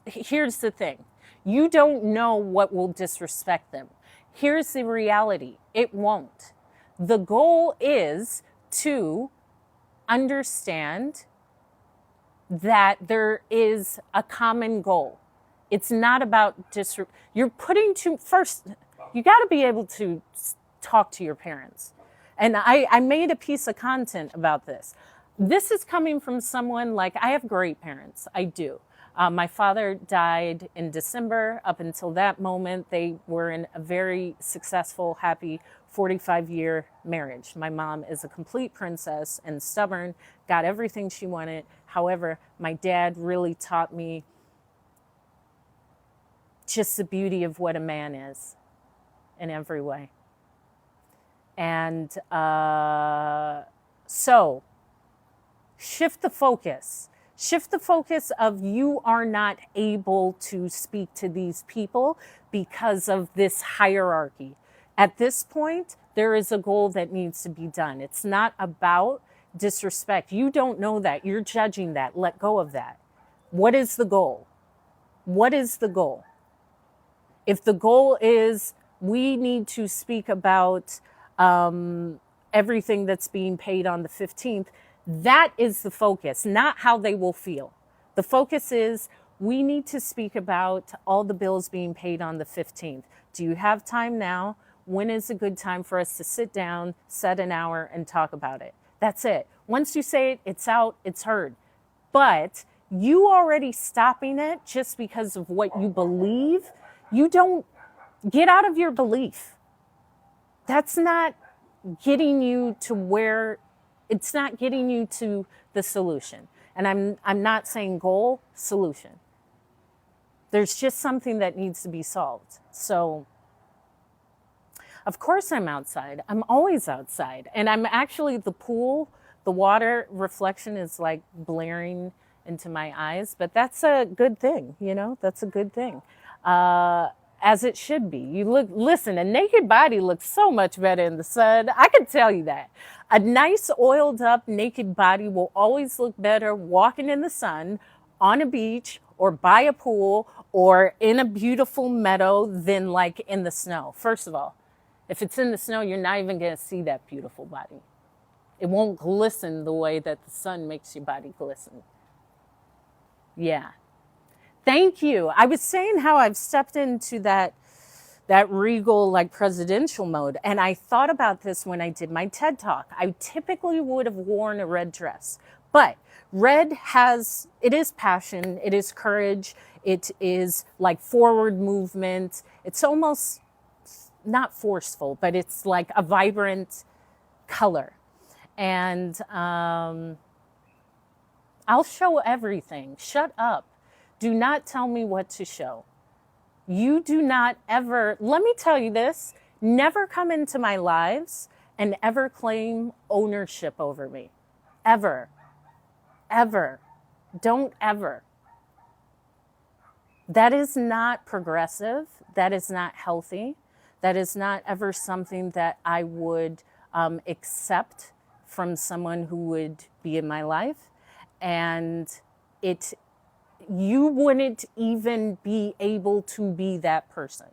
here's the thing. You don't know what will disrespect them. Here's the reality. It won't. The goal is to understand that there is a common goal. It's not about you're putting to first, you got to be able to talk to your parents. And I made a piece of content about this. This is coming from someone like, I have great parents. I do. My father died in December. Up until that moment, they were in a very successful, happy 45-year marriage. My mom is a complete princess and stubborn, got everything she wanted. However, my dad really taught me just the beauty of what a man is in every way. And so shift the focus. Shift the focus of you are not able to speak to these people because of this hierarchy. At this point, there is a goal that needs to be done. It's not about disrespect. You don't know that. You're judging that. Let go of that. What is the goal? What is the goal? If the goal is we need to speak about everything that's being paid on the 15th, that is the focus, not how they will feel. The focus is we need to speak about all the bills being paid on the 15th. Do you have time now? When is a good time for us to sit down, set an hour, and talk about it? That's it. Once you say it, it's out, it's heard. But you already stopping it just because of what you believe, you don't get out of your belief. That's not getting you to where, it's not getting you to the solution. And I'm not saying goal, solution. There's just something that needs to be solved. So, of course I'm outside. I'm always outside. And I'm actually, the pool, the water reflection is like blaring into my eyes, but that's a good thing, you know, that's a good thing. As it should be. You look, listen, a naked body looks so much better in the sun. I can tell you that. A nice oiled up naked body will always look better walking in the sun, on a beach, or by a pool, or in a beautiful meadow than like in the snow. First of all, if it's in the snow, you're not even going to see that beautiful body. It won't glisten the way that the sun makes your body glisten. Yeah. Thank you. I was saying how I've stepped into that regal, like presidential mode. And I thought about this when I did my TED Talk. I typically would have worn a red dress, but red it is passion, it is courage, it is like forward movement. It's almost not forceful, but it's like a vibrant color. And I'll show everything. Shut up. Do not tell me what to show. You do not ever, let me tell you this, never come into my lives and ever claim ownership over me. Ever. Ever. Don't ever. That is not progressive. That is not healthy. That is not ever something that I would accept from someone who would be in my life. And you wouldn't even be able to be that person.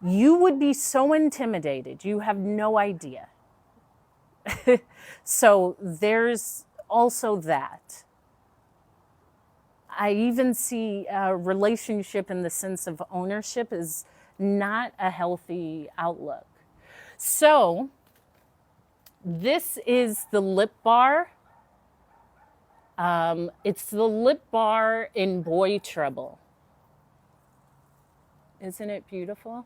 You would be so intimidated. You have no idea. So there's also that. I even see a relationship in the sense of ownership is not a healthy outlook. So this is the lip bar. It's the lip bar in Boy Trouble. Isn't it beautiful?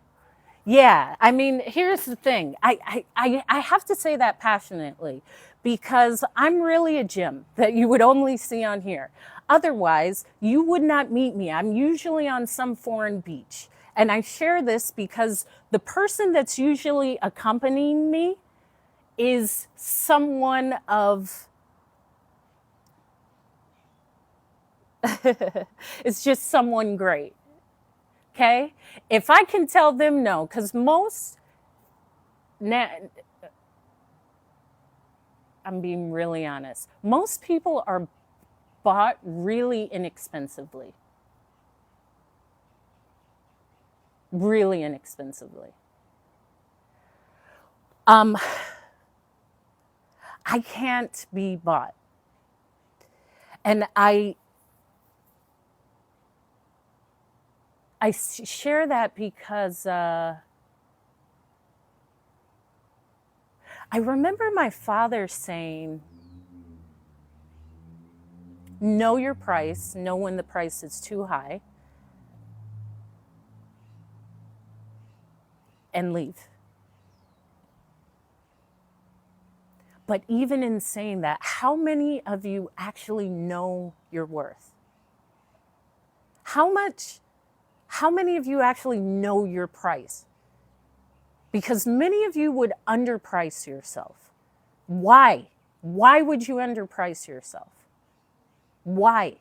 Yeah, I mean, here's the thing. I have to say that passionately because I'm really a gem that you would only see on here. Otherwise, you would not meet me. I'm usually on some foreign beach. And I share this because the person that's usually accompanying me is someone of It's just someone great. Okay? If I can tell them no, because I'm being really honest, most people are bought really inexpensively. Really inexpensively. I can't be bought. And I share that because I remember my father saying, know your price, know when the price is too high, and leave. But even in saying that, how many of you actually know your worth? How many of you actually know your price? Because many of you would underprice yourself. Why? Why would you underprice yourself? Why?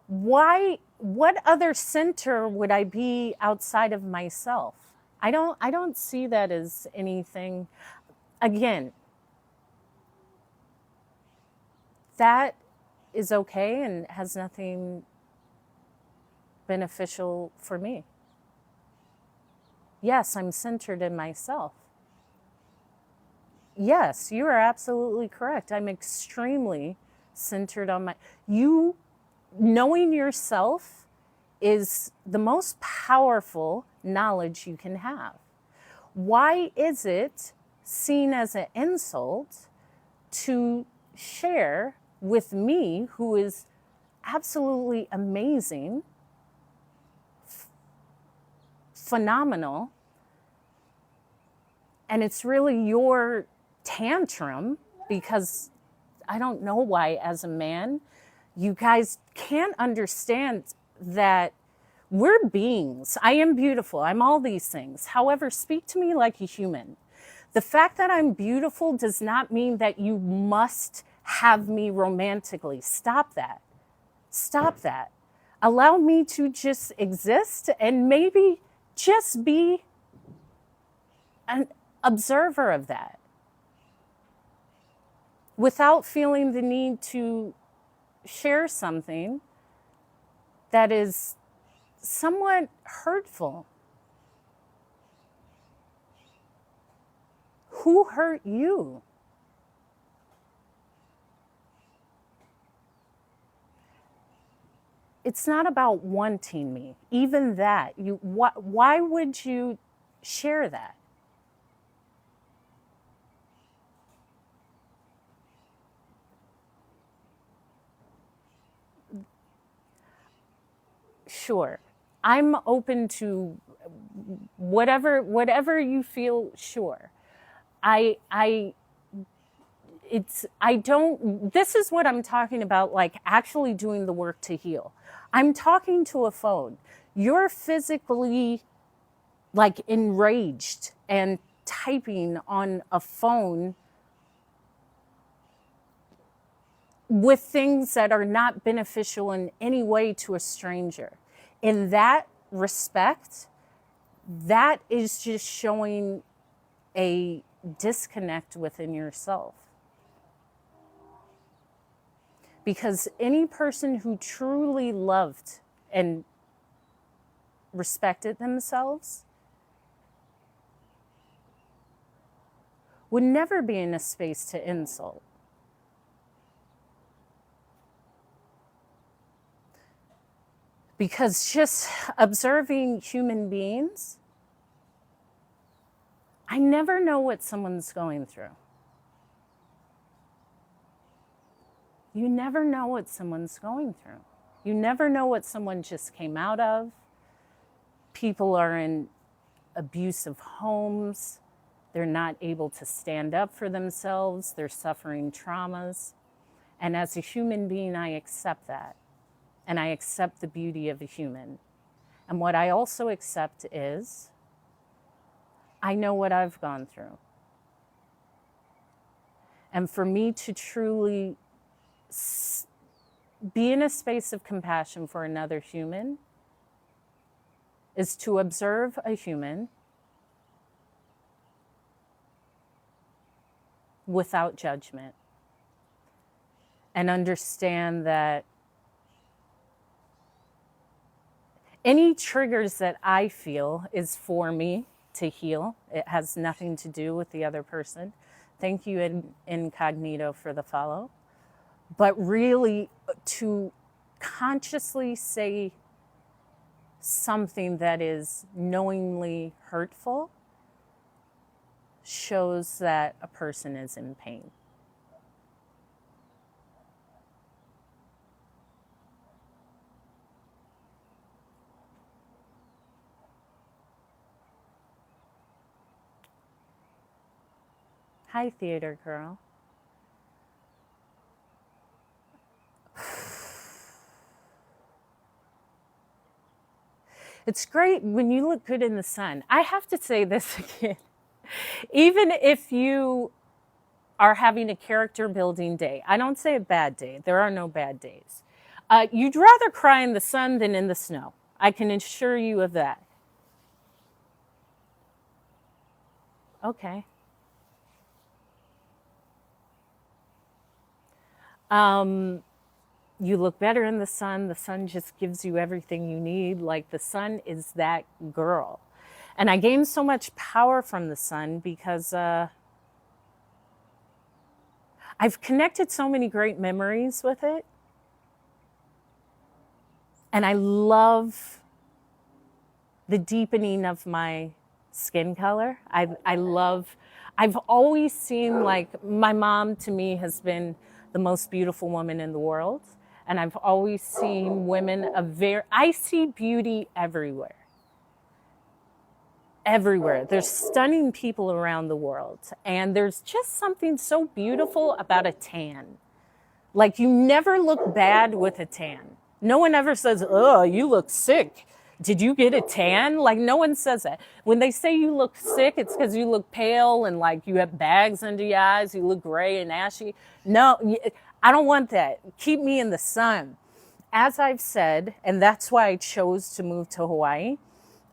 Why, what other center would I be outside of myself? I don't see that as anything. Again, that is okay and has nothing beneficial for me. Yes, I'm centered in myself. Yes, you are absolutely correct. I'm extremely centered on you. Knowing yourself is the most powerful knowledge you can have. Why is it seen as an insult to share with me, who is absolutely amazing, phenomenal, and it's really your tantrum because I don't know why, as a man, you guys can't understand that we're beings. I am beautiful. I'm all these things. However, speak to me like a human. The fact that I'm beautiful does not mean that you must have me romantically. Stop that. Stop that. Allow me to just exist and maybe just be an observer of that without feeling the need to share something that is somewhat hurtful. Who hurt you? It's not about wanting me. Even that, why would you share that? Sure. I'm open to whatever you feel. Sure. This is what I'm talking about, like actually doing the work to heal. I'm talking to a phone. You're physically like enraged and typing on a phone with things that are not beneficial in any way to a stranger. In that respect, that is just showing a disconnect within yourself. Because any person who truly loved and respected themselves would never be in a space to insult. Because just observing human beings, I never know what someone's going through. You never know what someone's going through. You never know what someone just came out of. People are in abusive homes. They're not able to stand up for themselves. They're suffering traumas. And as a human being, I accept that. and I accept the beauty of a human. And what I also accept is I know what I've gone through. And for me to truly be in a space of compassion for another human is to observe a human without judgment and understand that any triggers that I feel is for me to heal. It has nothing to do with the other person. Thank you, Incognito, for the follow. But really, to consciously say something that is knowingly hurtful shows that a person is in pain. Hi, Theater Girl. It's great when you look good in the sun. I have to say this again. Even if you are having a character building day, I don't say a bad day. There are no bad days. You'd rather cry in the sun than in the snow. I can assure you of that. Okay. You look better in the sun. The sun just gives you everything you need. Like, the sun is that girl. And I gained so much power from the sun because I've connected so many great memories with it. And I love the deepening of my skin color. I've always seen, like, my mom to me has been the most beautiful woman in the world. And I've always seen women I see beauty everywhere. Everywhere. There's stunning people around the world. And there's just something so beautiful about a tan. Like, you never look bad with a tan. No one ever says, oh, you look sick. Did you get a tan? Like, no one says that. When they say you look sick, it's because you look pale and like you have bags under your eyes. You look gray and ashy. No, I don't want that. Keep me in the sun. As I've said, and that's why I chose to move to Hawaii,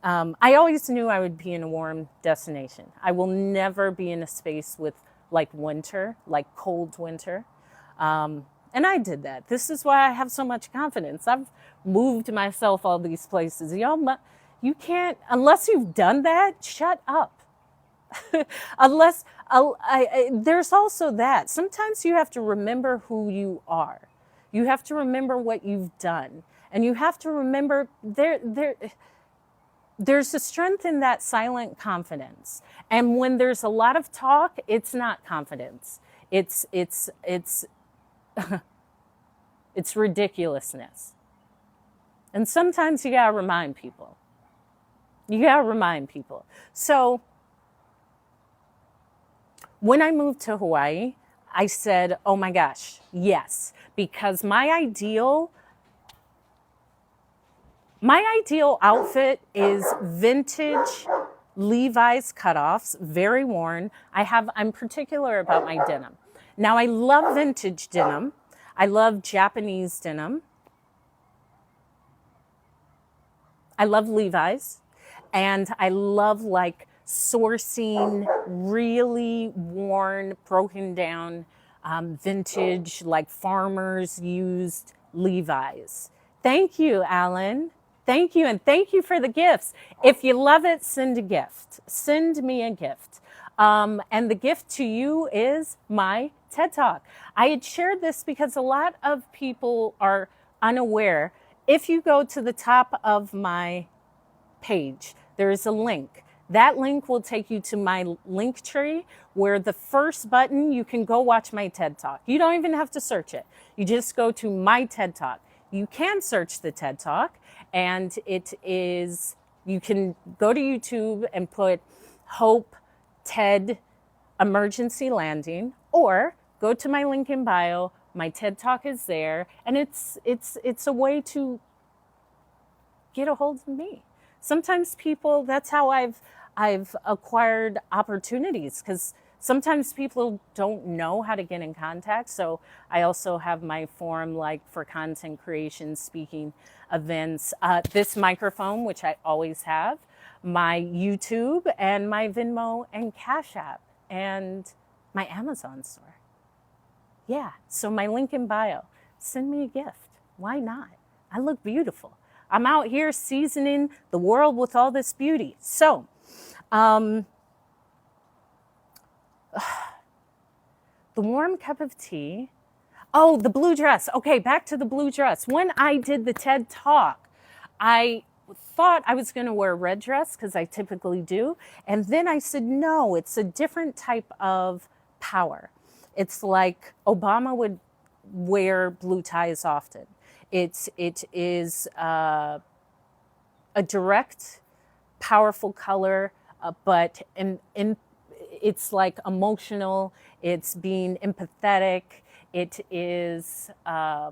I always knew I would be in a warm destination. I will never be in a space with like winter, like cold winter. And I did that. This is why I have so much confidence. I've moved myself all these places. Y'all, you can't, unless you've done that, shut up. There's also that. Sometimes you have to remember who you are. You have to remember what you've done. And you have to remember there's a strength in that silent confidence. And when there's a lot of talk, it's not confidence. It's ridiculousness. And sometimes you gotta remind people. So when I moved to Hawaii, I said, oh my gosh, yes, because my ideal outfit is vintage Levi's cutoffs, very worn. I'm particular about my denim. Now, I love vintage denim. I love Japanese denim. I love Levi's. And I love like sourcing really worn, broken down, vintage, like farmers used Levi's. Thank you, Alan. Thank you. And thank you for the gifts. If you love it, send a gift. Send me a gift. And the gift to you is my TED Talk. I had shared this because a lot of people are unaware. If you go to the top of my page, there is a link. That link will take you to my link tree, where the first button, you can go watch my TED Talk. You don't even have to search it. You just go to my TED Talk. You can search the TED Talk, and you can go to YouTube and put Hope TED Emergency Landing, or go to my link in bio, My TED Talk is there, and it's a way to get a hold of me. Sometimes people, that's how I've acquired opportunities, because sometimes people don't know how to get in contact. So I also have my forum, like for content creation, speaking, events, this microphone, which I always have, my YouTube, and my Venmo and Cash App, and my Amazon store. Yeah, so my link in bio. Send me a gift. Why not? I look beautiful. I'm out here seasoning the world with all this beauty. So, the warm cup of tea. Oh, the blue dress. Okay, back to the blue dress. When I did the TED Talk, I thought I was going to wear a red dress, because I typically do. And then I said, no, it's a different type of power. It's like Obama would wear blue ties often. It is a direct, powerful color, but it's like emotional. It's being empathetic. It is a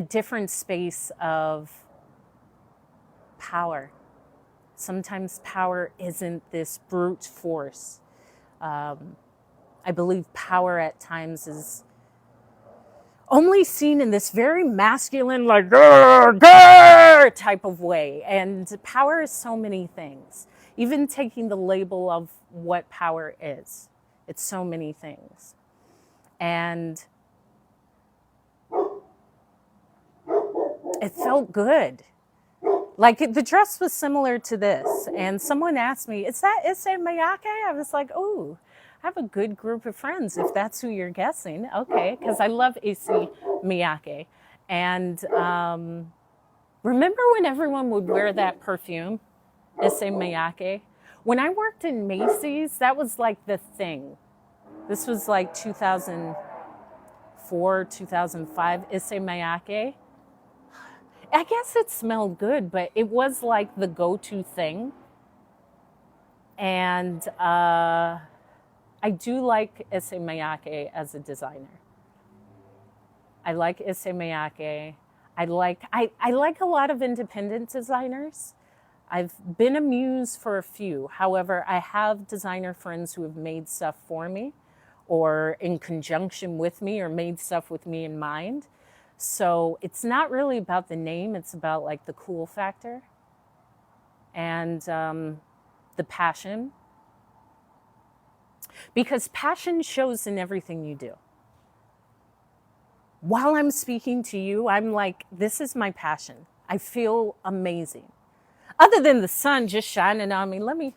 different space of power. Sometimes power isn't this brute force. I believe power at times is only seen in this very masculine, like, grr, grr, type of way. And power is so many things. Even taking the label of what power is, it's so many things. And it felt good. Like, the dress was similar to this. And someone asked me, is that Issey Miyake? I was like, oh, I have a good group of friends, if that's who you're guessing. Okay, because I love Issey Miyake. And remember when everyone would wear that perfume, Issey Miyake? When I worked in Macy's, that was like the thing. This was like 2004, 2005, Issey Miyake. I guess it smelled good, but it was like the go-to thing. And I do like Issey Miyake as a designer. I like Issey Miyake. I like a lot of independent designers. I've been a muse for a few. However, I have designer friends who have made stuff for me, or in conjunction with me, or made stuff with me in mind. So it's not really about the name, it's about like the cool factor and the passion. Because passion shows in everything you do. While I'm speaking to you, I'm like, this is my passion. I feel amazing. Other than the sun just shining on me, let me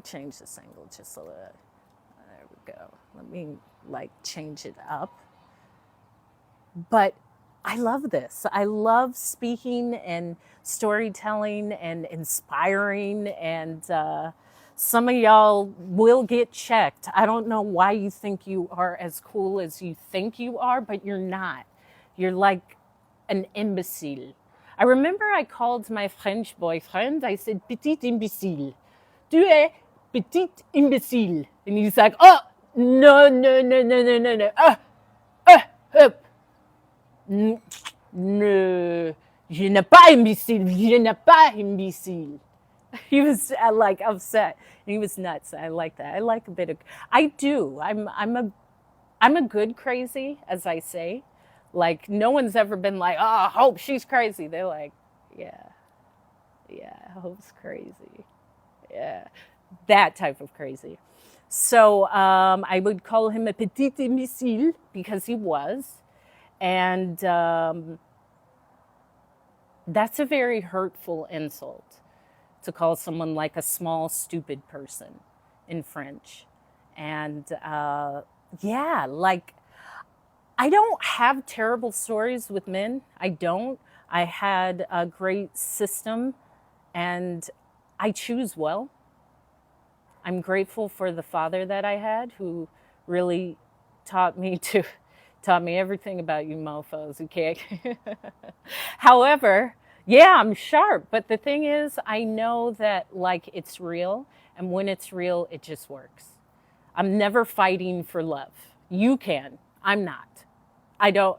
change this angle just a little. There we go. Let me like change it up. But I love this. I love speaking and storytelling and inspiring, and some of y'all will get checked. I don't know why you think you are as cool as you think you are, but you're not. You're like an imbecile. I remember I called my French boyfriend, I said, petit imbécile. Tu es petit imbécile. And he's like, oh, no. No, je n'ai pas imbécile. Je n'ai pas imbécile. He was like upset. He was nuts. I like that. I like a bit of. I do. I'm a good crazy, as I say. Like, no one's ever been like, oh, Hope, she's crazy. They're like, yeah, Hope's crazy. Yeah, that type of crazy. So I would call him a petit imbécile because he was. And that's a very hurtful insult, to call someone like a small, stupid person in French. And yeah, like, I don't have terrible stories with men. I don't. I had a great system, and I choose well. I'm grateful for the father that I had, who really taught me everything about you mofos, okay? However, yeah, I'm sharp. But the thing is, I know that, like, it's real. And when it's real, it just works. I'm never fighting for love. You can. I'm not. I don't,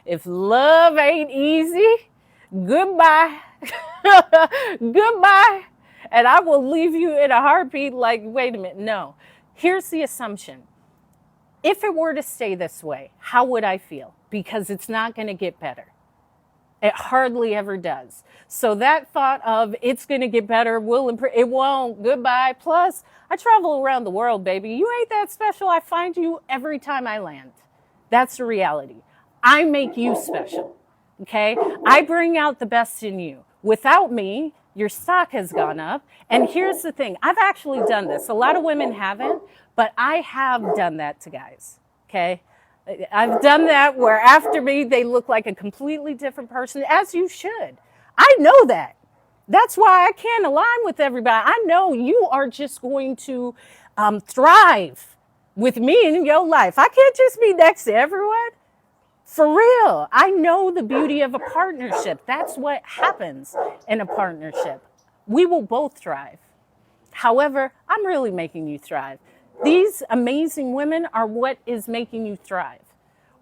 If love ain't easy, goodbye. Goodbye. And I will leave you in a heartbeat like, wait a minute. No. Here's the assumption. If it were to stay this way, how would I feel? Because it's not going to get better. It hardly ever does. So that thought of it's going to get better, will improve, it won't, goodbye. Plus, I travel around the world, baby. You ain't that special. I find you every time I land. That's the reality. I make you special, okay? I bring out the best in you. Without me, your stock has gone up. And here's the thing. I've actually done this. A lot of women haven't, but I have done that to guys, okay? I've done that where after me, they look like a completely different person, as you should. I know that. That's why I can't align with everybody. I know you are just going to thrive with me in your life. I can't just be next to everyone. For real. I know the beauty of a partnership. That's what happens in a partnership. We will both thrive. However, I'm really making you thrive. These amazing women are what is making you thrive.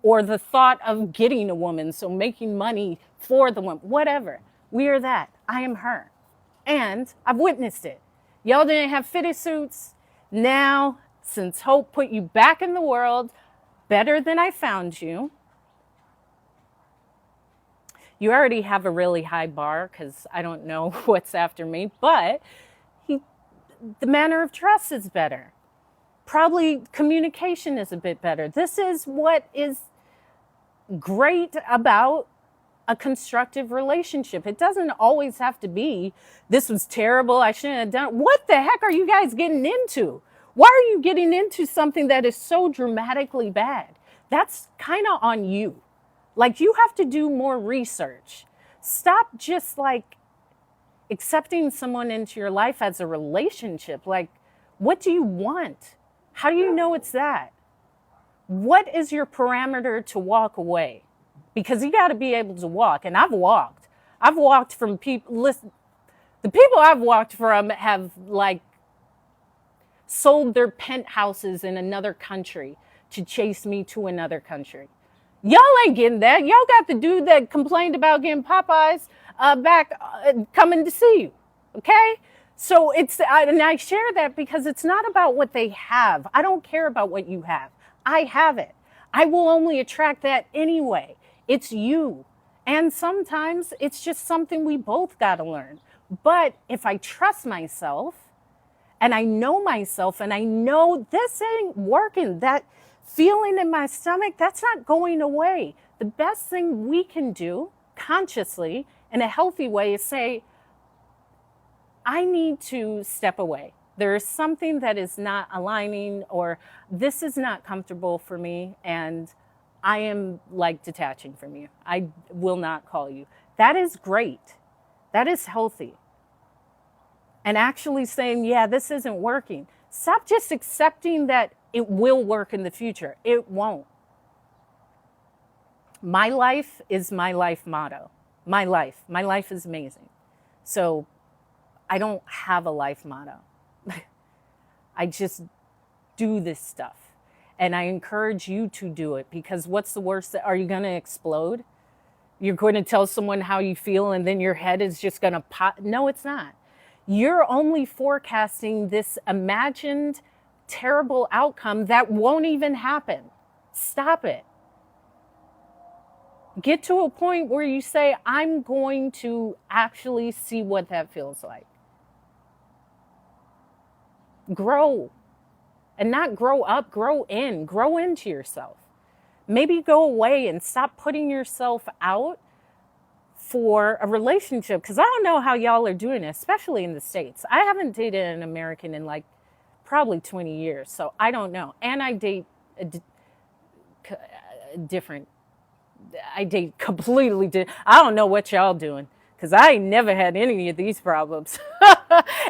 Or the thought of getting a woman, so making money for the woman, whatever. We are that. I am her. And I've witnessed it. Y'all didn't have fitted suits. Now, since Hope put you back in the world, better than I found you, you already have a really high bar because I don't know what's after me, but the manner of dress is better. Probably communication is a bit better. This is what is great about a constructive relationship. It doesn't always have to be, this was terrible, I shouldn't have done it. What the heck are you guys getting into? Why are you getting into something that is so dramatically bad? That's kind of on you. Like, you have to do more research. Stop just like accepting someone into your life as a relationship. Like, what do you want? How do you know it's that? What is your parameter to walk away? Because you got to be able to walk. And I've walked. I've walked from people. Listen, the people I've walked from have like sold their penthouses in another country to chase me to another country. Y'all ain't getting that. Y'all got the dude that complained about getting Popeyes back coming to see you. Okay? So and I share that because it's not about what they have. I don't care about what you have. I have it. I will only attract that anyway. It's you. And sometimes it's just something we both got to learn. But if I trust myself and I know myself and I know this ain't working, that feeling in my stomach, that's not going away. The best thing we can do consciously in a healthy way is say, I need to step away. There is something that is not aligning, or this is not comfortable for me, and I am like detaching from you. I will not call you. That is great. That is healthy. And actually saying, yeah, this isn't working. Stop just accepting that it will work in the future. It won't. My life is my life motto. My life is amazing. So I don't have a life motto. I just do this stuff. And I encourage you to do it, because what's the worst? Are you going to explode? You're going to tell someone how you feel and then your head is just going to pop? No, it's not. You're only forecasting this imagined terrible outcome that won't even happen. Stop it. Get to a point where you say, I'm going to actually see what that feels like. Grow. And not grow up, grow into yourself. Maybe go away and stop putting yourself out for a relationship. Because I don't know how y'all are doing it, especially in the States. I haven't dated an American in like probably 20 years. So I don't know. And I date I date completely different. I don't know what y'all doing, because I ain't never had any of these problems.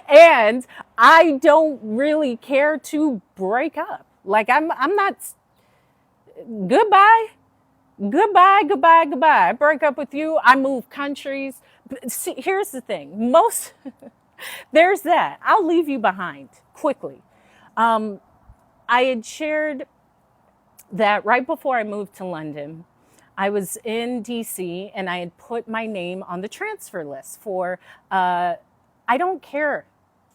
And I don't really care to break up. Like I'm not, goodbye. I break up with you. I move countries. See, here's the thing. There's that. I'll leave you behind quickly. I I had shared that right before I moved to London, I was in DC and I had put my name on the transfer list for, I don't care.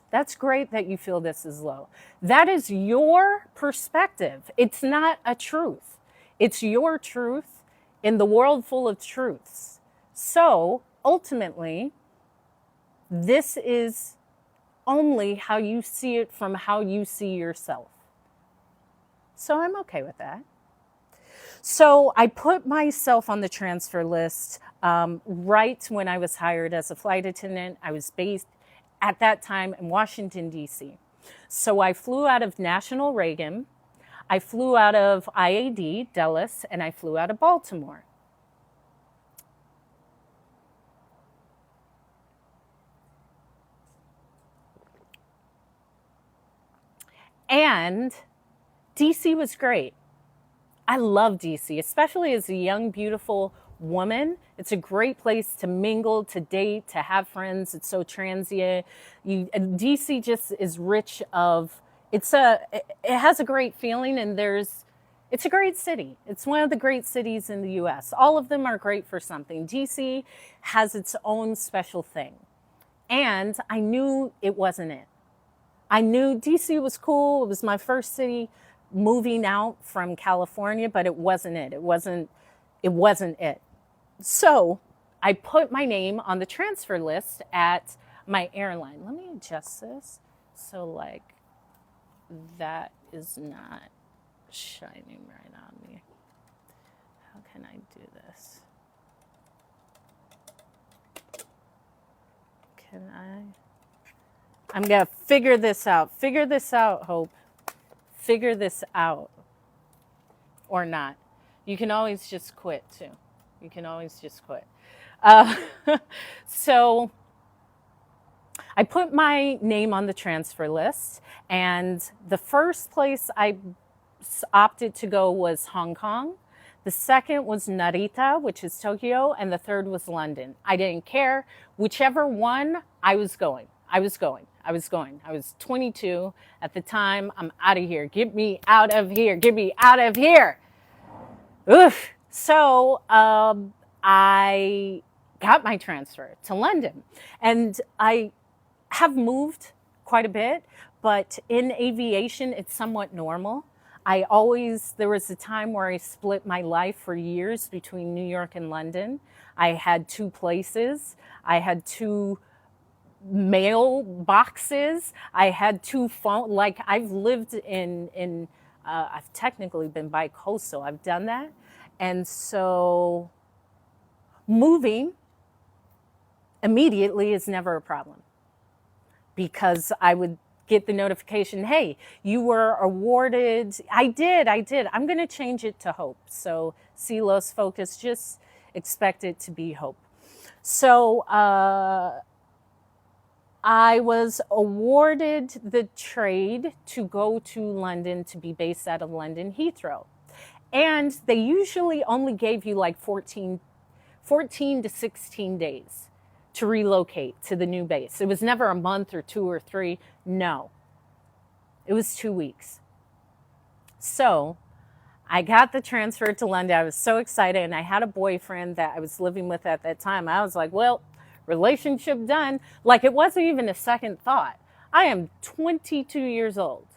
That's great that you feel this is low. That is your perspective. It's not a truth. It's your truth in the world full of truths. So ultimately, this is only how you see it from how you see yourself. So I'm okay with that. So I put myself on the transfer list right when I was hired as a flight attendant. I was based at that time in Washington, D.C. So I flew out of National Reagan, I flew out of IAD, Dulles, and I flew out of Baltimore. And DC was great. I love DC, especially as a young, beautiful woman. It's a great place to mingle, to date, to have friends. It's so transient. DC just is rich of, it has a great feeling, and it's a great city. It's one of the great cities in the US. All of them are great for something. DC has its own special thing. And I knew it wasn't it. I knew DC was cool. It was my first city moving out from California, but it wasn't it. It wasn't it. So I put my name on the transfer list at my airline. Let me adjust this. So like that is not shining right on me. How can I do this? Can I? I'm going to figure this out. Figure this out, Hope. Figure this out. Or not. You can always just quit, too. You can always just quit. So I put my name on the transfer list, and the first place I opted to go was Hong Kong. The second was Narita, which is Tokyo, and the third was London. I didn't care. Whichever one, I was going. I was 22 at the time. I'm out of here. Get me out of here. Get me out of here. Oof. So I got my transfer to London. And I have moved quite a bit, but in aviation, it's somewhat normal. There was a time where I split my life for years between New York and London. I had two places. I had two mail boxes. I had two phone, like I've lived I've technically been bi-coastal. I've done that. And so moving immediately is never a problem, because I would get the notification, hey, you were awarded. I did. I'm going to change it to Hope. So Silos Focus, just expect it to be Hope. So I was awarded the trade to go to London, to be based out of London Heathrow. And they usually only gave you like 14 to 16 days to relocate to the new base. It was never a month or 2 or 3. No, it was 2 weeks. So I got the transfer to London. I was so excited, and I had a boyfriend that I was living with at that time. I was like, well, relationship done. Like, it wasn't even a second thought. I am 22 years old.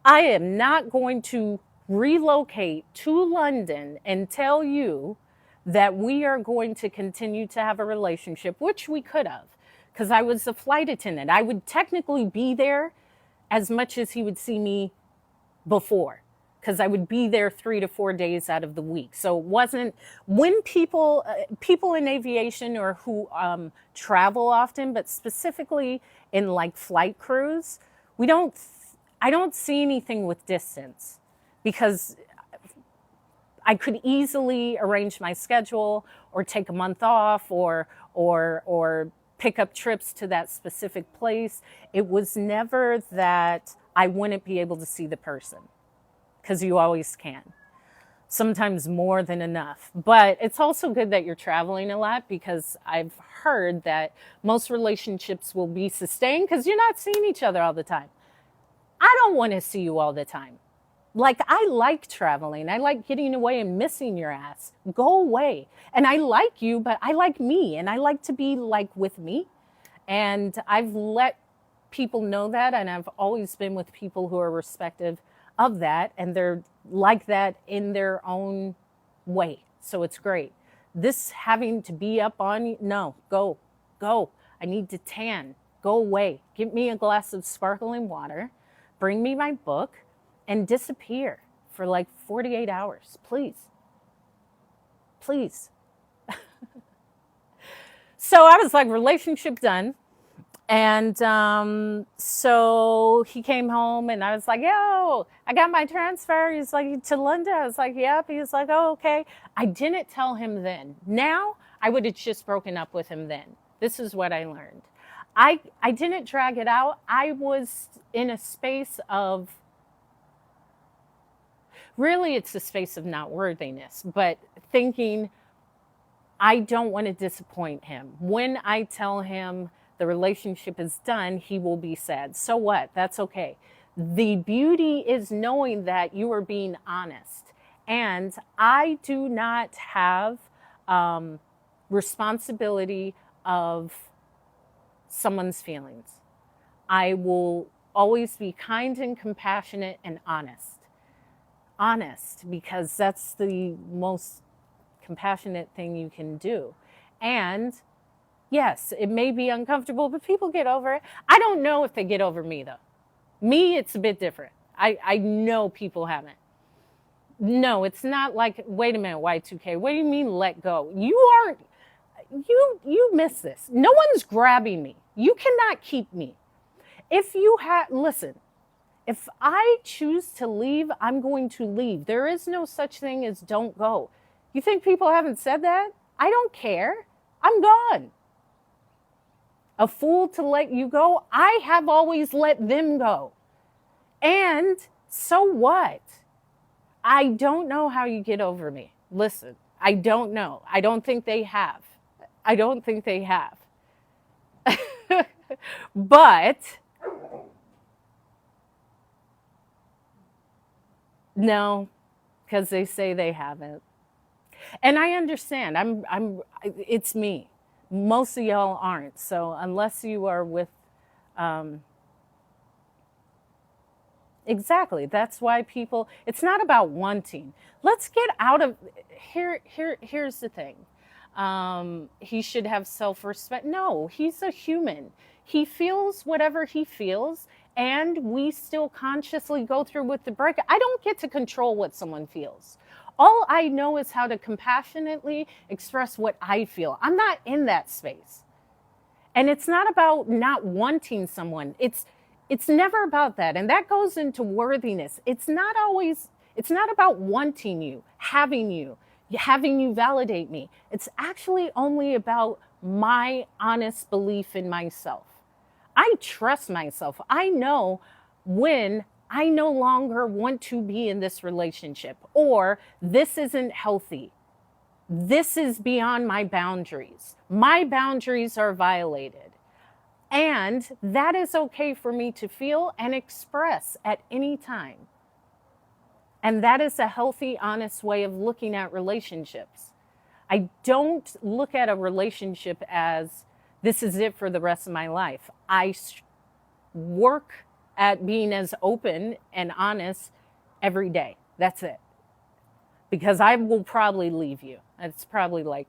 I am not going to relocate to London and tell you that we are going to continue to have a relationship, which we could have, because I was a flight attendant. I would technically be there as much as he would see me before, because I would be there 3 to 4 days out of the week. So it wasn't, when people in aviation, or who travel often, but specifically in like flight crews, I don't see anything with distance, because I could easily arrange my schedule or take a month off or pick up trips to that specific place. It was never that I wouldn't be able to see the person, because you always can. Sometimes more than enough. But it's also good that you're traveling a lot, because I've heard that most relationships will be sustained because you're not seeing each other all the time. I don't want to see you all the time. Like, I like traveling. I like getting away and missing your ass. Go away. And I like you, but I like me, and I like to be like with me. And I've let people know that, and I've always been with people who are respective of that, and they're like that in their own way. So it's great. This having to be up on you, no, go. I need to tan. Go away. Give me a glass of sparkling water. Bring me my book and disappear for like 48 hours, please. Please. So I was like, relationship done. And so he came home, and I was like, yo, I got my transfer. He's like, to London? I was like, yep. He was like, oh, okay. I didn't tell him then. Now I would have just broken up with him then. This is what I learned. I didn't drag it out. I was in a space of, really it's a space of not worthiness, but thinking I don't want to disappoint him. When I tell him the relationship is done, he will be sad. So what? That's okay. The beauty is knowing that you are being honest. And I do not have responsibility of someone's feelings. I will always be kind and compassionate and honest. Honest, because that's the most compassionate thing you can do. And yes, it may be uncomfortable, but people get over it. I don't know if they get over me, though. Me, it's a bit different. I know people haven't. No, it's not like, wait a minute, Y2K, what do you mean let go? You miss this. No one's grabbing me. You cannot keep me. Listen, if I choose to leave, I'm going to leave. There is no such thing as don't go. You think people haven't said that? I don't care. I'm gone. A fool to let you go? I have always let them go. And so what? I don't know how you get over me. Listen, I don't know. I don't think they have. But no, because they say they haven't. And I understand. It's me. Most of y'all aren't. So unless you are with, exactly. That's why people, it's not about wanting. Let's get out of here's the thing. He should have self-respect. No, he's a human. He feels whatever he feels, and we still consciously go through with the break. I don't get to control what someone feels. All I know is how to compassionately express what I feel. I'm not in that space. And it's not about not wanting someone. It's never about that. And that goes into worthiness. It's not about wanting you, having you validate me. It's actually only about my honest belief in myself. I trust myself. I know when I no longer want to be in this relationship, or this isn't healthy. This is beyond my boundaries. My boundaries are violated. And that is okay for me to feel and express at any time. And that is a healthy, honest way of looking at relationships. I don't look at a relationship as this is it for the rest of my life. I work at being as open and honest every day. That's it. Because I will probably leave you. It's probably like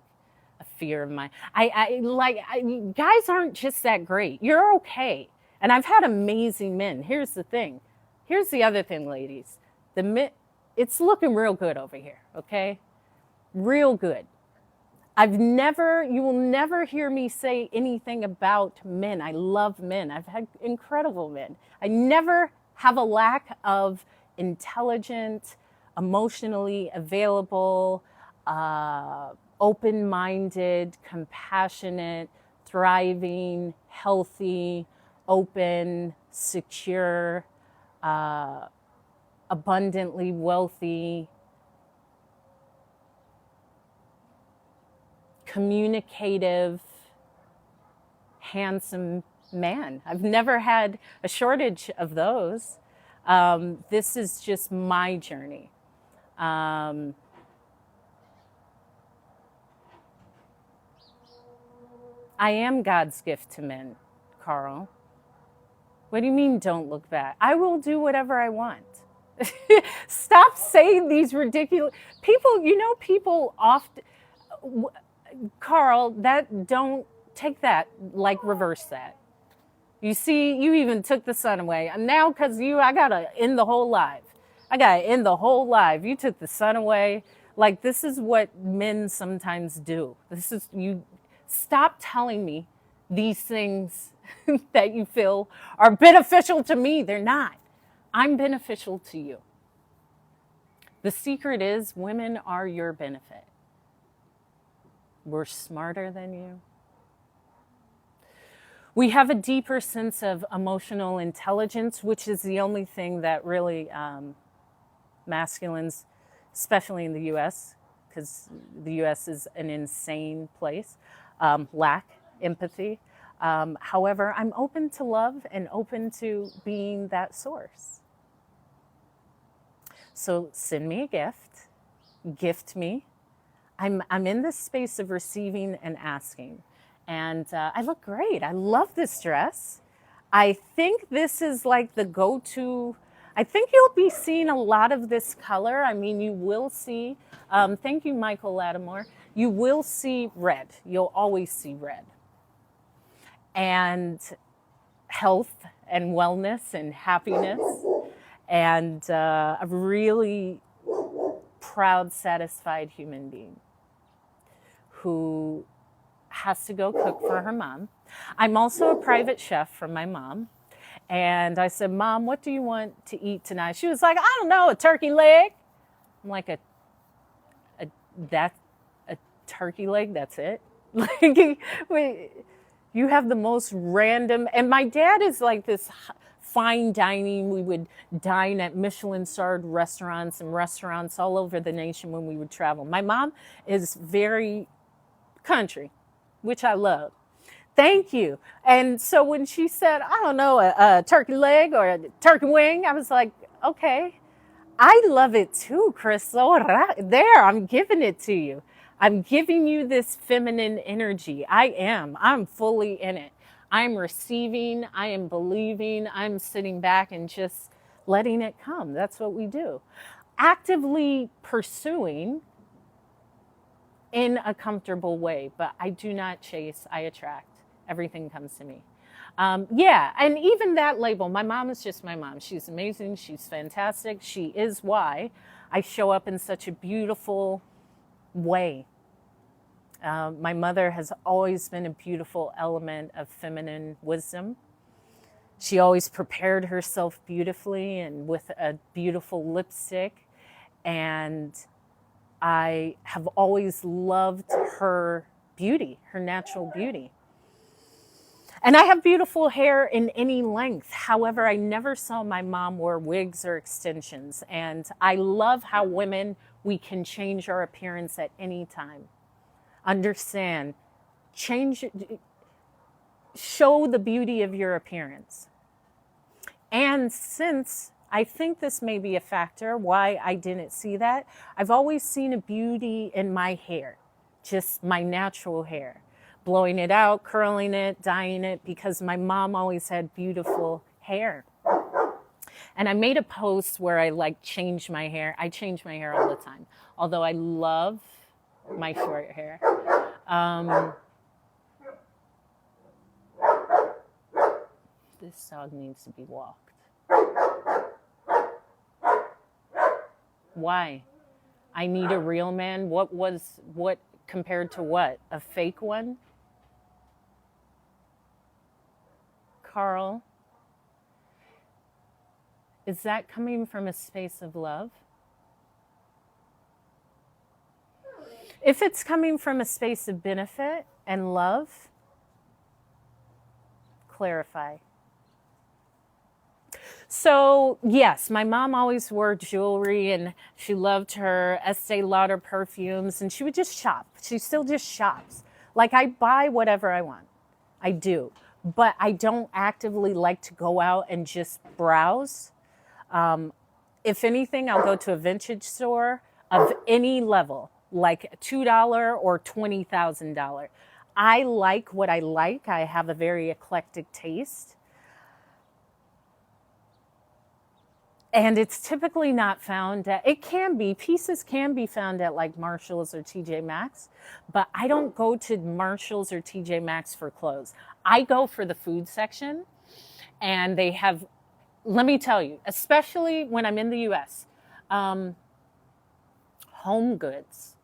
a fear of mine. Guys aren't just that great. You're okay. And I've had amazing men. Here's the thing. Here's the other thing, ladies. It's looking real good over here, okay? Real good. You will never hear me say anything about men. I love men. I've had incredible men. I never have a lack of intelligent, emotionally available, open-minded, compassionate, thriving, healthy, open, secure, abundantly wealthy, communicative, handsome man. I've never had a shortage of those. This is just my journey. I am God's gift to men, Carl. What do you mean, don't look back? I will do whatever I want. Stop saying these ridiculous people. You know, people often, Carl, that don't take that, like reverse that. You see, you even took the sun away. And now, because you, I got to end the whole live. I got to end the whole live. You took the sun away. Like, this is what men sometimes do. This is, you stop telling me these things that you feel are beneficial to me. They're not. I'm beneficial to you. The secret is women are your benefit. We're smarter than you. We have a deeper sense of emotional intelligence, which is the only thing that really masculines, especially in the U.S., because the U.S. is an insane place, lack empathy. However, I'm open to love and open to being that source. So send me a gift, gift me. I'm in this space of receiving and asking. And I look great. I love this dress. I think this is like the go-to. I think you'll be seeing a lot of this color. I mean, you will see, thank you, Michael Lattimore. You will see red. You'll always see red. And health and wellness and happiness. And a really proud, satisfied human being who has to go cook for her mom. I'm also a private chef for my mom. And I said, Mom, what do you want to eat tonight? She was like, I don't know, a turkey leg. I'm like, a turkey leg, that's it? Like, you have the most random, and my dad is like this fine dining. We would dine at Michelin-starred restaurants and restaurants all over the nation when we would travel. My mom is very country, which I love. Thank you. And so when she said, I don't know, a turkey leg or a turkey wing, I was like, okay, I love it too, Chris. So there, I'm giving it to you. I'm giving you this feminine energy. I'm fully in it. I'm receiving, I am believing, I'm sitting back and just letting it come. That's what we do. Actively pursuing in a comfortable way, but I do not chase, I attract. Everything comes to me. Yeah, and even that label, my mom is just my mom. She's amazing, she's fantastic. She is why I show up in such a beautiful way. My mother has always been a beautiful element of feminine wisdom. She always prepared herself beautifully and with a beautiful lipstick. And I have always loved her beauty, her natural beauty. And I have beautiful hair in any length. However, I never saw my mom wear wigs or extensions. And I love how women, we can change our appearance at any time. Understand, show the beauty of your appearance. And since I think this may be a factor why I didn't see that, I've always seen a beauty in my hair, just my natural hair. Blowing it out, curling it, dyeing it, because my mom always had beautiful hair. And I made a post where I changed my hair. I change my hair all the time, although I love my short hair. This dog needs to be walked. Why? I need a real man. What compared to what? A fake one? Carl, is that coming from a space of love? If it's coming from a space of benefit and love, clarify. So yes, my mom always wore jewelry and she loved her Estee Lauder perfumes and she would just shop. She still just shops. Like, I buy whatever I want. I do. But I don't actively like to go out and just browse. If anything, I'll go to a vintage store of any level, like $2 or $20,000. I like what I like. I have a very eclectic taste. And it's typically not found at, it can be, pieces can be found at like Marshall's or TJ Maxx, but I don't go to Marshall's or TJ Maxx for clothes. I go for the food section, and they have, let me tell you, especially when I'm in the US, Home Goods.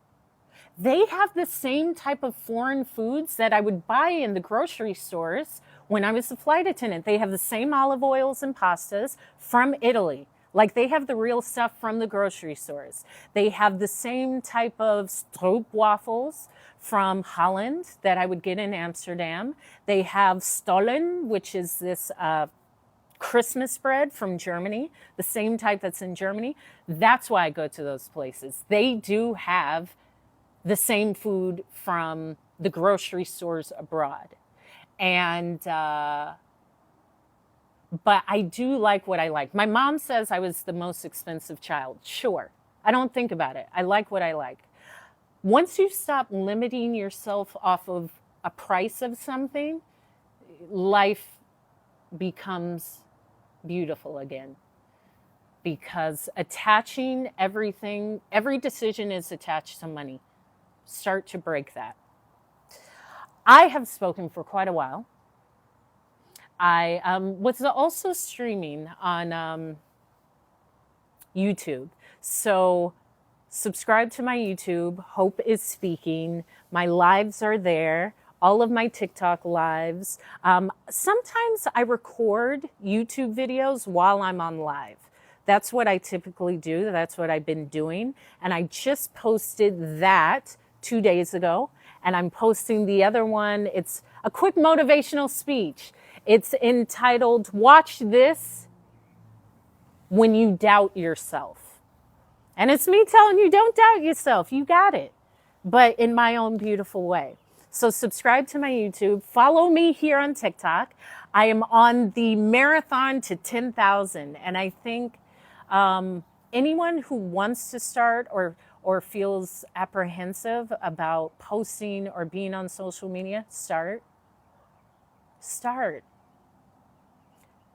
They have the same type of foreign foods that I would buy in the grocery stores when I was a flight attendant. They have the same olive oils and pastas from Italy. Like, they have the real stuff from the grocery stores. They have the same type of stroop waffles from Holland that I would get in Amsterdam. They have stollen, which is this Christmas bread from Germany, the same type that's in Germany. That's why I go to those places. They do have the same food from the grocery stores abroad. And but I do like what I like. My mom says I was the most expensive child. Sure. I don't think about it. I like what I like. Once you stop limiting yourself off of a price of something, life becomes beautiful again. Because attaching everything, every decision is attached to money. Start to break that. I have spoken for quite a while. I was also streaming on YouTube. So subscribe to my YouTube, Hope is Speaking. My lives are there, all of my TikTok lives. Sometimes I record YouTube videos while I'm on live. That's what I typically do. That's what I've been doing. And I just posted that 2 days ago. And I'm posting the other one. It's a quick motivational speech. It's entitled, Watch This When You Doubt Yourself. And it's me telling you, don't doubt yourself. You got it. But in my own beautiful way. So subscribe to my YouTube. Follow me here on TikTok. I am on the marathon to 10,000. And I think anyone who wants to start or feels apprehensive about posting or being on social media, start.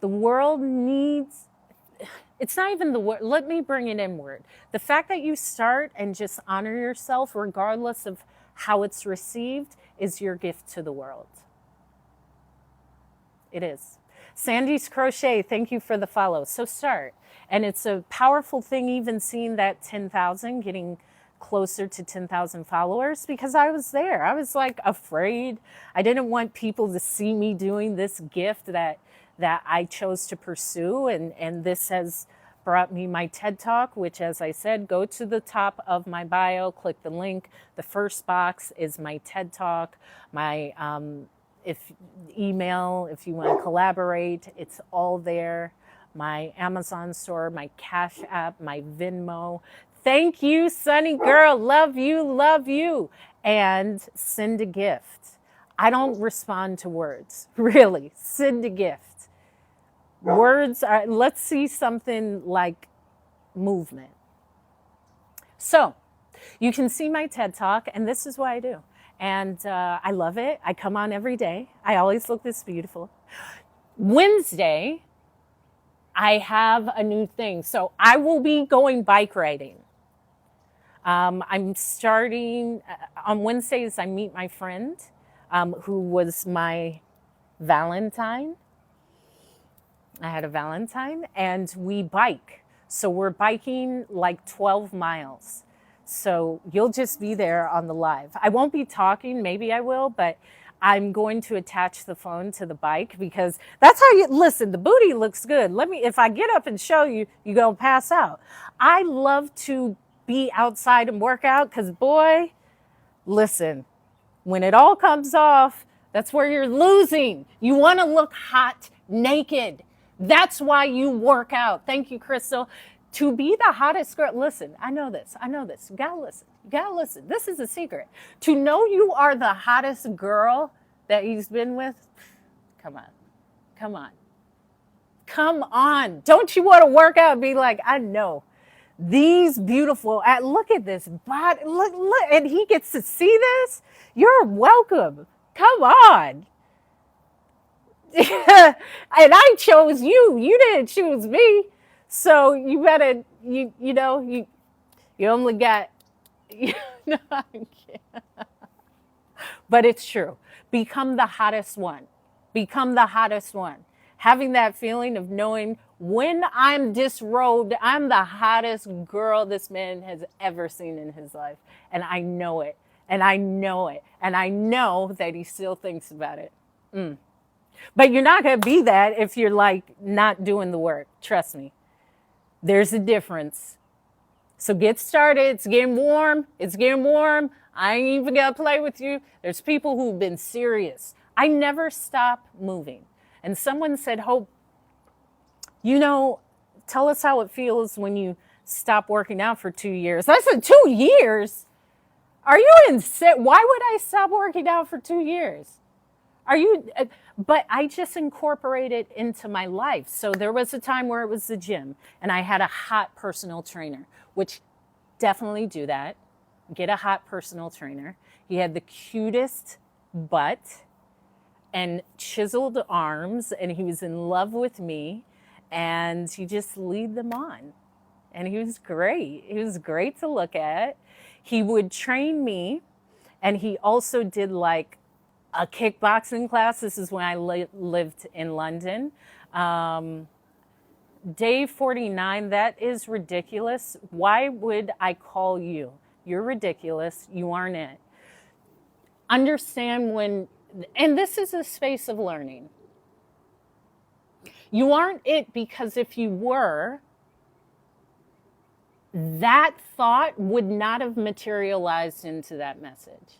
The world needs, it's not even the word, let me bring it inward. The fact that you start and just honor yourself, regardless of how it's received, is your gift to the world. It is. Sandy's Crochet, thank you for the follow. So start. And it's a powerful thing, even seeing that 10,000, getting closer to 10,000 followers, because I was there. I was like afraid. I didn't want people to see me doing this gift that I chose to pursue. And this has brought me my TED Talk, which, as I said, go to the top of my bio, click the link. The first box is my TED Talk, my email, if you want to collaborate, it's all there. My Amazon store, my Cash App, my Venmo. Thank you, Sunny girl. Love you, love you. And send a gift. I don't respond to words. Really, send a gift. Words are, let's see something like movement. So you can see my TED Talk, and this is what I do. And I love it. I come on every day. I always look this beautiful. Wednesday, I have a new thing. So I will be going bike riding. I'm starting, on Wednesdays, I meet my friend who was my Valentine. I had a Valentine, and we bike. So we're biking like 12 miles. So you'll just be there on the live. I won't be talking, maybe I will, but I'm going to attach the phone to the bike, because that's how you, listen, the booty looks good. If I get up and show you, you're going to pass out. I love to be outside and work out, because boy, listen, when it all comes off, that's where you're losing. You want to look hot, naked. That's why you work out. Thank you, Crystal. To be the hottest girl, listen, I know this. You gotta listen. This is a secret. To know you are the hottest girl that he's been with, come on. Come on. Don't you want to work out and be like, I know these beautiful, look at this body, look, and he gets to see this? You're welcome. Come on. And I chose you. You didn't choose me. So you better, you only got, no, I'm kidding. But it's true. Become the hottest one. Become the hottest one. Having that feeling of knowing when I'm disrobed, I'm the hottest girl this man has ever seen in his life. And I know it. And I know it. And I know that he still thinks about it. But you're not going to be that if you're like not doing the work. Trust me. There's a difference. So get started. It's getting warm. It's getting warm. I ain't even going to play with you. There's people who've been serious. I never stop moving. And someone said, Hope, tell us how it feels when you stop working out for 2 years. I said, 2 years? Are you insane? Why would I stop working out for 2 years? But I just incorporated it into my life. So there was a time where it was the gym and I had a hot personal trainer, which definitely do that. Get a hot personal trainer. He had the cutest butt and chiseled arms, and he was in love with me, and he just lead them on. And he was great. He was great to look at. He would train me, and he also did like a kickboxing class. This is when I lived in London. Day 49, that is ridiculous. Why would I call you? You're ridiculous. You aren't it. Understand when, and this is a space of learning. You aren't it because if you were, that thought would not have materialized into that message.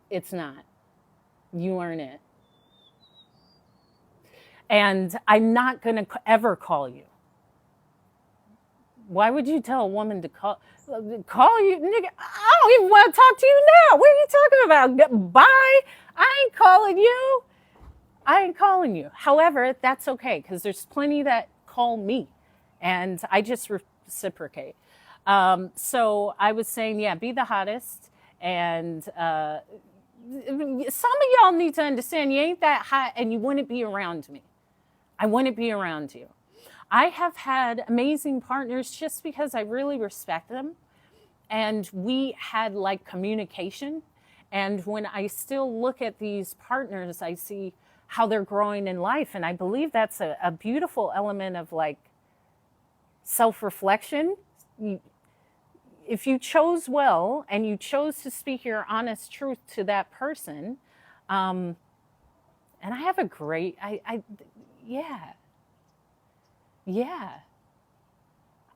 It's not. You aren't it. And I'm not going to ever call you. Why would you tell a woman to call you? Nigga, I don't even want to talk to you now. What are you talking about? Bye. I ain't calling you. I ain't calling you. However, that's okay because there's plenty that call me. And I just reciprocate. So I was saying, yeah, be the hottest. And some of y'all need to understand you ain't that hot and you wouldn't be around me. I wouldn't be around you. I have had amazing partners just because I really respect them. And we had like communication. And when I still look at these partners, I see how they're growing in life. And I believe that's a beautiful element of like self-reflection. If you chose well and you chose to speak your honest truth to that person, and I have a great, yeah.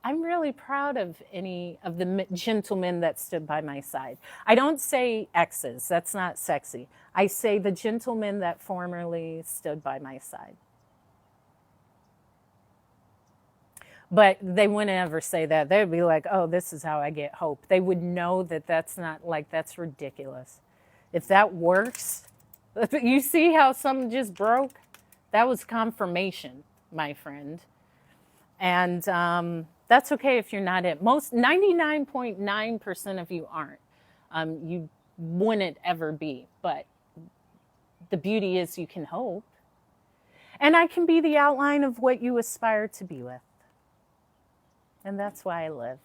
I'm really proud of any of the gentlemen that stood by my side. I don't say exes, that's not sexy. I say the gentlemen that formerly stood by my side. But they wouldn't ever say that. They'd be like, oh, this is how I get hope. They would know that that's not like, that's ridiculous. If that works, you see how something just broke? That was confirmation, my friend. And that's okay if you're not it. Most 99.9% of you aren't. You wouldn't ever be. But the beauty is you can hope. And I can be the outline of what you aspire to be with. And that's why I live.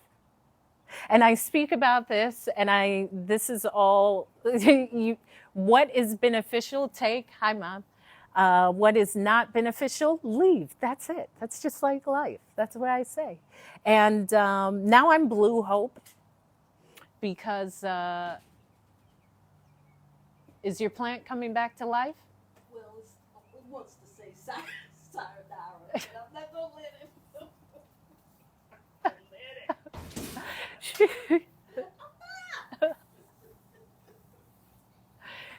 And I speak about this, and this is all, what is beneficial, take, hi mom. What is not beneficial, leave. That's it. That's just like life. That's what I say. And now I'm blue hope because is your plant coming back to life? Well, it wants to say sayonara, but I'm not going to let it.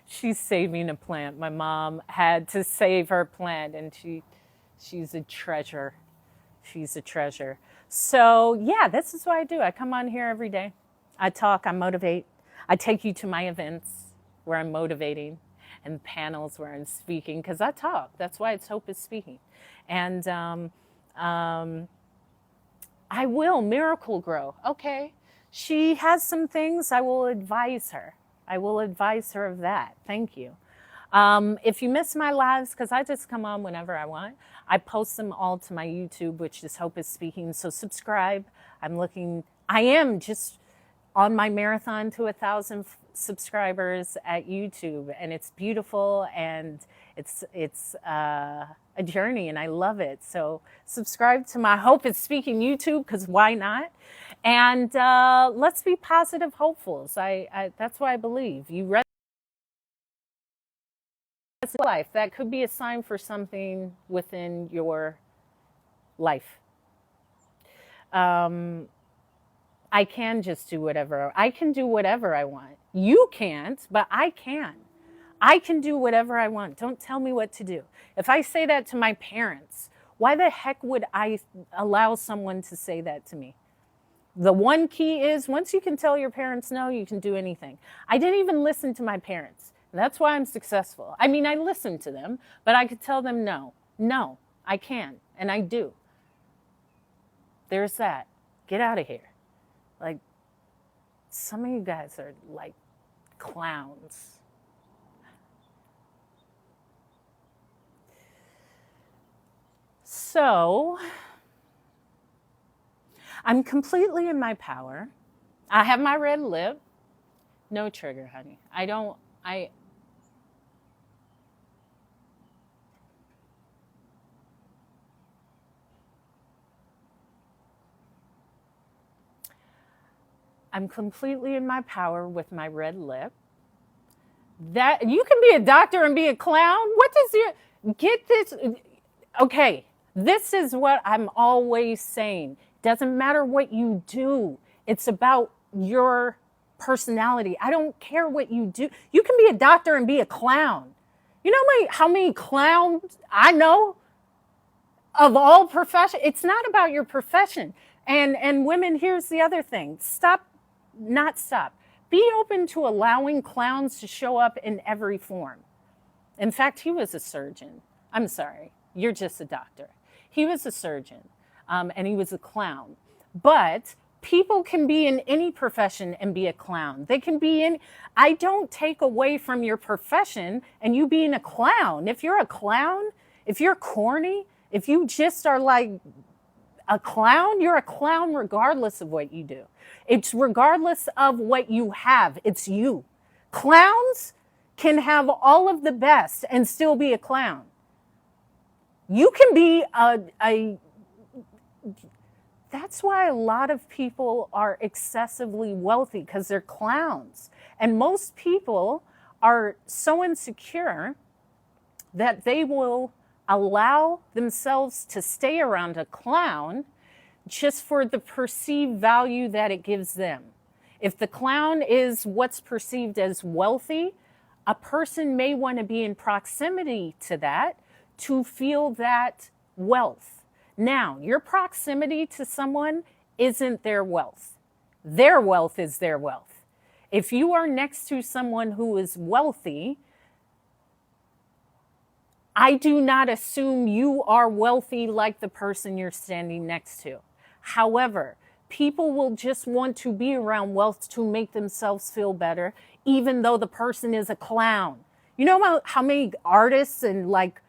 She's saving a plant. My mom had to save her plant, and she's a treasure. She's a treasure. So yeah, this is what I do. I come on here every day. I talk, I motivate. I take you to my events. where I'm motivating, and panels where I'm speaking, because I talk. That's why it's Hope is Speaking. And I will Miracle Grow. Okay. She has some things. I will advise her. I will advise her of that. Thank you. If you miss my lives, because I just come on whenever I want, I post them all to my YouTube, which is Hope is Speaking. So subscribe. I am just on my marathon to 1,000 subscribers at YouTube, and it's beautiful, and it's a journey, and I love it. So subscribe to my Hope is Speaking YouTube, because why not? And let's be positive hopefuls. That's what I believe. You read life. That could be a sign for something within your life. I can just do whatever. I can do whatever I want. You can't, but I can. I can do whatever I want. Don't tell me what to do. If I say that to my parents, why the heck would I allow someone to say that to me? The one key is, once you can tell your parents no, you can do anything. I didn't even listen to my parents. That's why I'm successful. I mean, I listened to them, but I could tell them no. No, I can, and I do. There's that. Get out of here. Like, some of you guys are like clowns. So, I'm completely in my power. I have my red lip. No trigger, honey. I'm completely in my power with my red lip. That you can be a doctor and be a clown. What does your get this? Okay, this is what I'm always saying. Doesn't matter what you do. It's about your personality. I don't care what you do. You can be a doctor and be a clown. You know how many clowns I know of all professions? It's not about your profession. And women, here's the other thing. Stop. Be open to allowing clowns to show up in every form. In fact, he was a surgeon. I'm sorry, you're just a doctor. He was a surgeon, and he was a clown. But people can be in any profession and be a clown. They can be in, I don't take away from your profession and you being a clown. If you're a clown, if you're corny, if you just are like a clown, you're a clown regardless of what you do. It's regardless of what you have. It's you. Clowns can have all of the best and still be a clown. You can be that's why a lot of people are excessively wealthy, because they're clowns. And most people are so insecure that they will allow themselves to stay around a clown just for the perceived value that it gives them. If the clown is what's perceived as wealthy, a person may want to be in proximity to that to feel that wealth. Now, your proximity to someone isn't their wealth. Their wealth is their wealth. If you are next to someone who is wealthy, I do not assume you are wealthy like the person you're standing next to. However, people will just want to be around wealth to make themselves feel better, even though the person is a clown. You know how many artists and like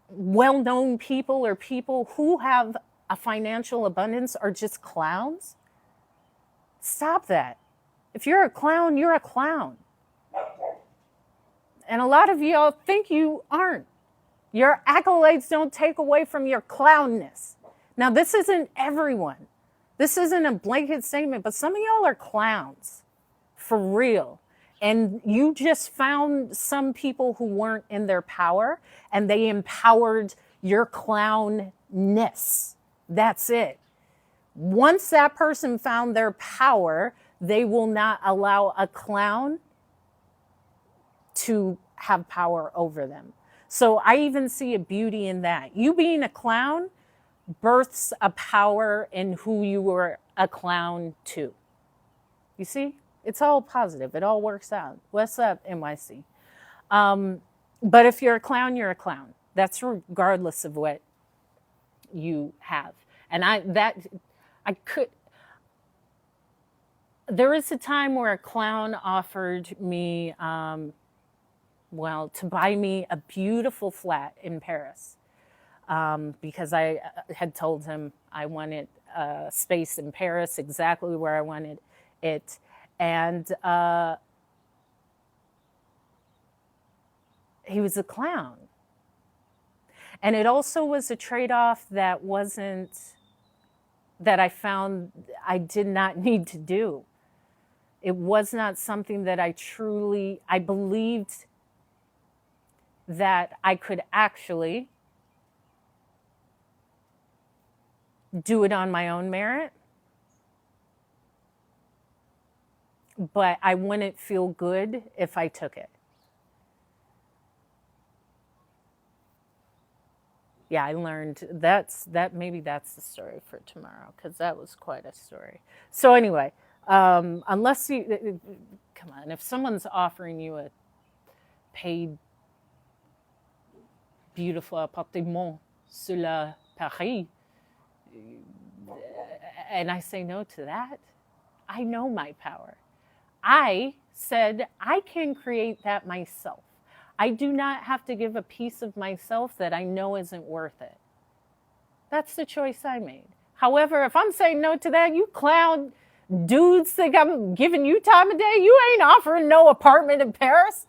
well-known people or people who have a financial abundance are just clowns? Stop that. If you're a clown, you're a clown. And a lot of y'all think you aren't. Your accolades don't take away from your clownness. Now, this isn't everyone. This isn't a blanket statement, but some of y'all are clowns. For real. And you just found some people who weren't in their power, and they empowered your clownness. That's it. Once that person found their power, they will not allow a clown to have power over them. So I even see a beauty in that. You being a clown births a power in who you were a clown to. You see? It's all positive. It all works out. What's up, NYC? But if you're a clown, you're a clown. That's regardless of what you have. And there was a time where a clown offered me, to buy me a beautiful flat in Paris, because I had told him I wanted a space in Paris exactly where I wanted it. And he was a clown. And it also was a trade-off that I found I did not need to do. It was not something that I believed that I could actually do it on my own merit. But I wouldn't feel good if I took it. Yeah, I learned maybe that's the story for tomorrow, because that was quite a story. So anyway, unless you, come on, if someone's offering you a paid beautiful appartement sur la Paris, and I say no to that, I know my power. I said I can create that myself. I do not have to give a piece of myself that I know isn't worth it. That's the choice I made. However, if I'm saying no to that, you clown dudes think I'm giving you time of day. You ain't offering no apartment in Paris.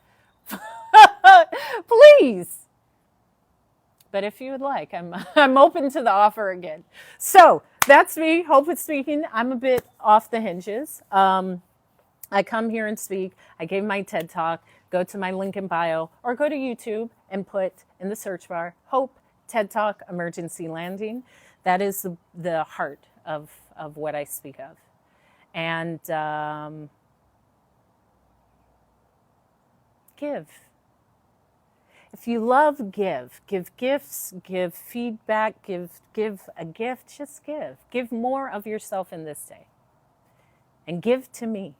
Please. But if you would like, I'm open to the offer again. So that's me, Hope speaking. I'm a bit off the hinges. I come here and speak. I gave my TED Talk. Go to my link in bio, or go to YouTube and put in the search bar, Hope TED Talk Emergency Landing. That is the heart of what I speak of. And give. If you love, give. Give gifts, give feedback, give a gift, just give. Give more of yourself in this day. And give to me.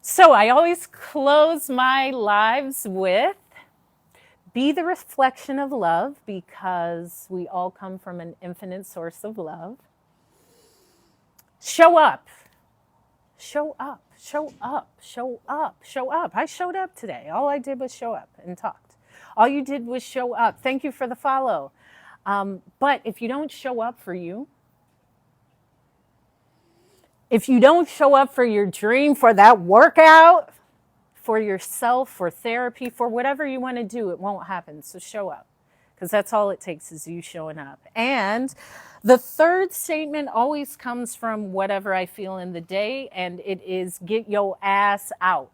So I always close my lives with, be the reflection of love, because we all come from an infinite source of love. Show up. Show up. Show up. Show up. Show up. I showed up today. All I did was show up and talked. All you did was show up. Thank you for the follow. But if you don't show up for you, if you don't show up for your dream, for that workout, for yourself, for therapy, for whatever you want to do, it won't happen. So show up, because that's all it takes is you showing up. And the third statement always comes from whatever I feel in the day, and it is get your ass out.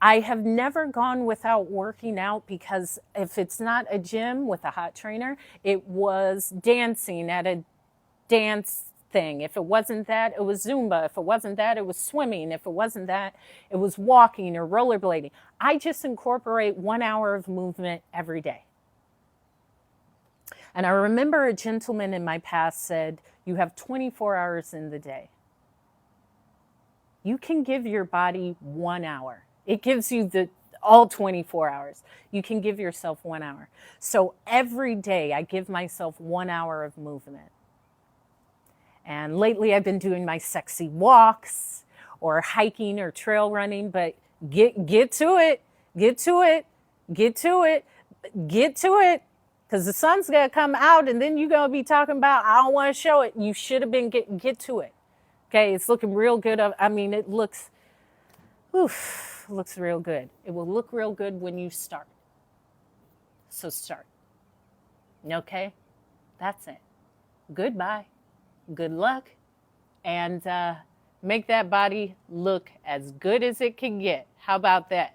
I have never gone without working out, because if it's not a gym with a hot trainer, it was dancing at a dance thing. If it wasn't that, it was Zumba. If it wasn't that, it was swimming. If it wasn't that, it was walking or rollerblading. I just incorporate 1 hour of movement every day. And I remember a gentleman in my past said, you have 24 hours in the day. You can give your body 1 hour. It gives you all 24 hours. You can give yourself 1 hour. So every day I give myself 1 hour of movement. And lately I've been doing my sexy walks or hiking or trail running, but get to it, get to it, get to it, get to it, because the sun's going to come out and then you're going to be talking about, I don't want to show it. You should have been get to it. Okay, it's looking real good. I mean, it looks real good. It will look real good when you start. So start. Okay, that's it. Goodbye. Good luck, and make that body look as good as it can get. How about that?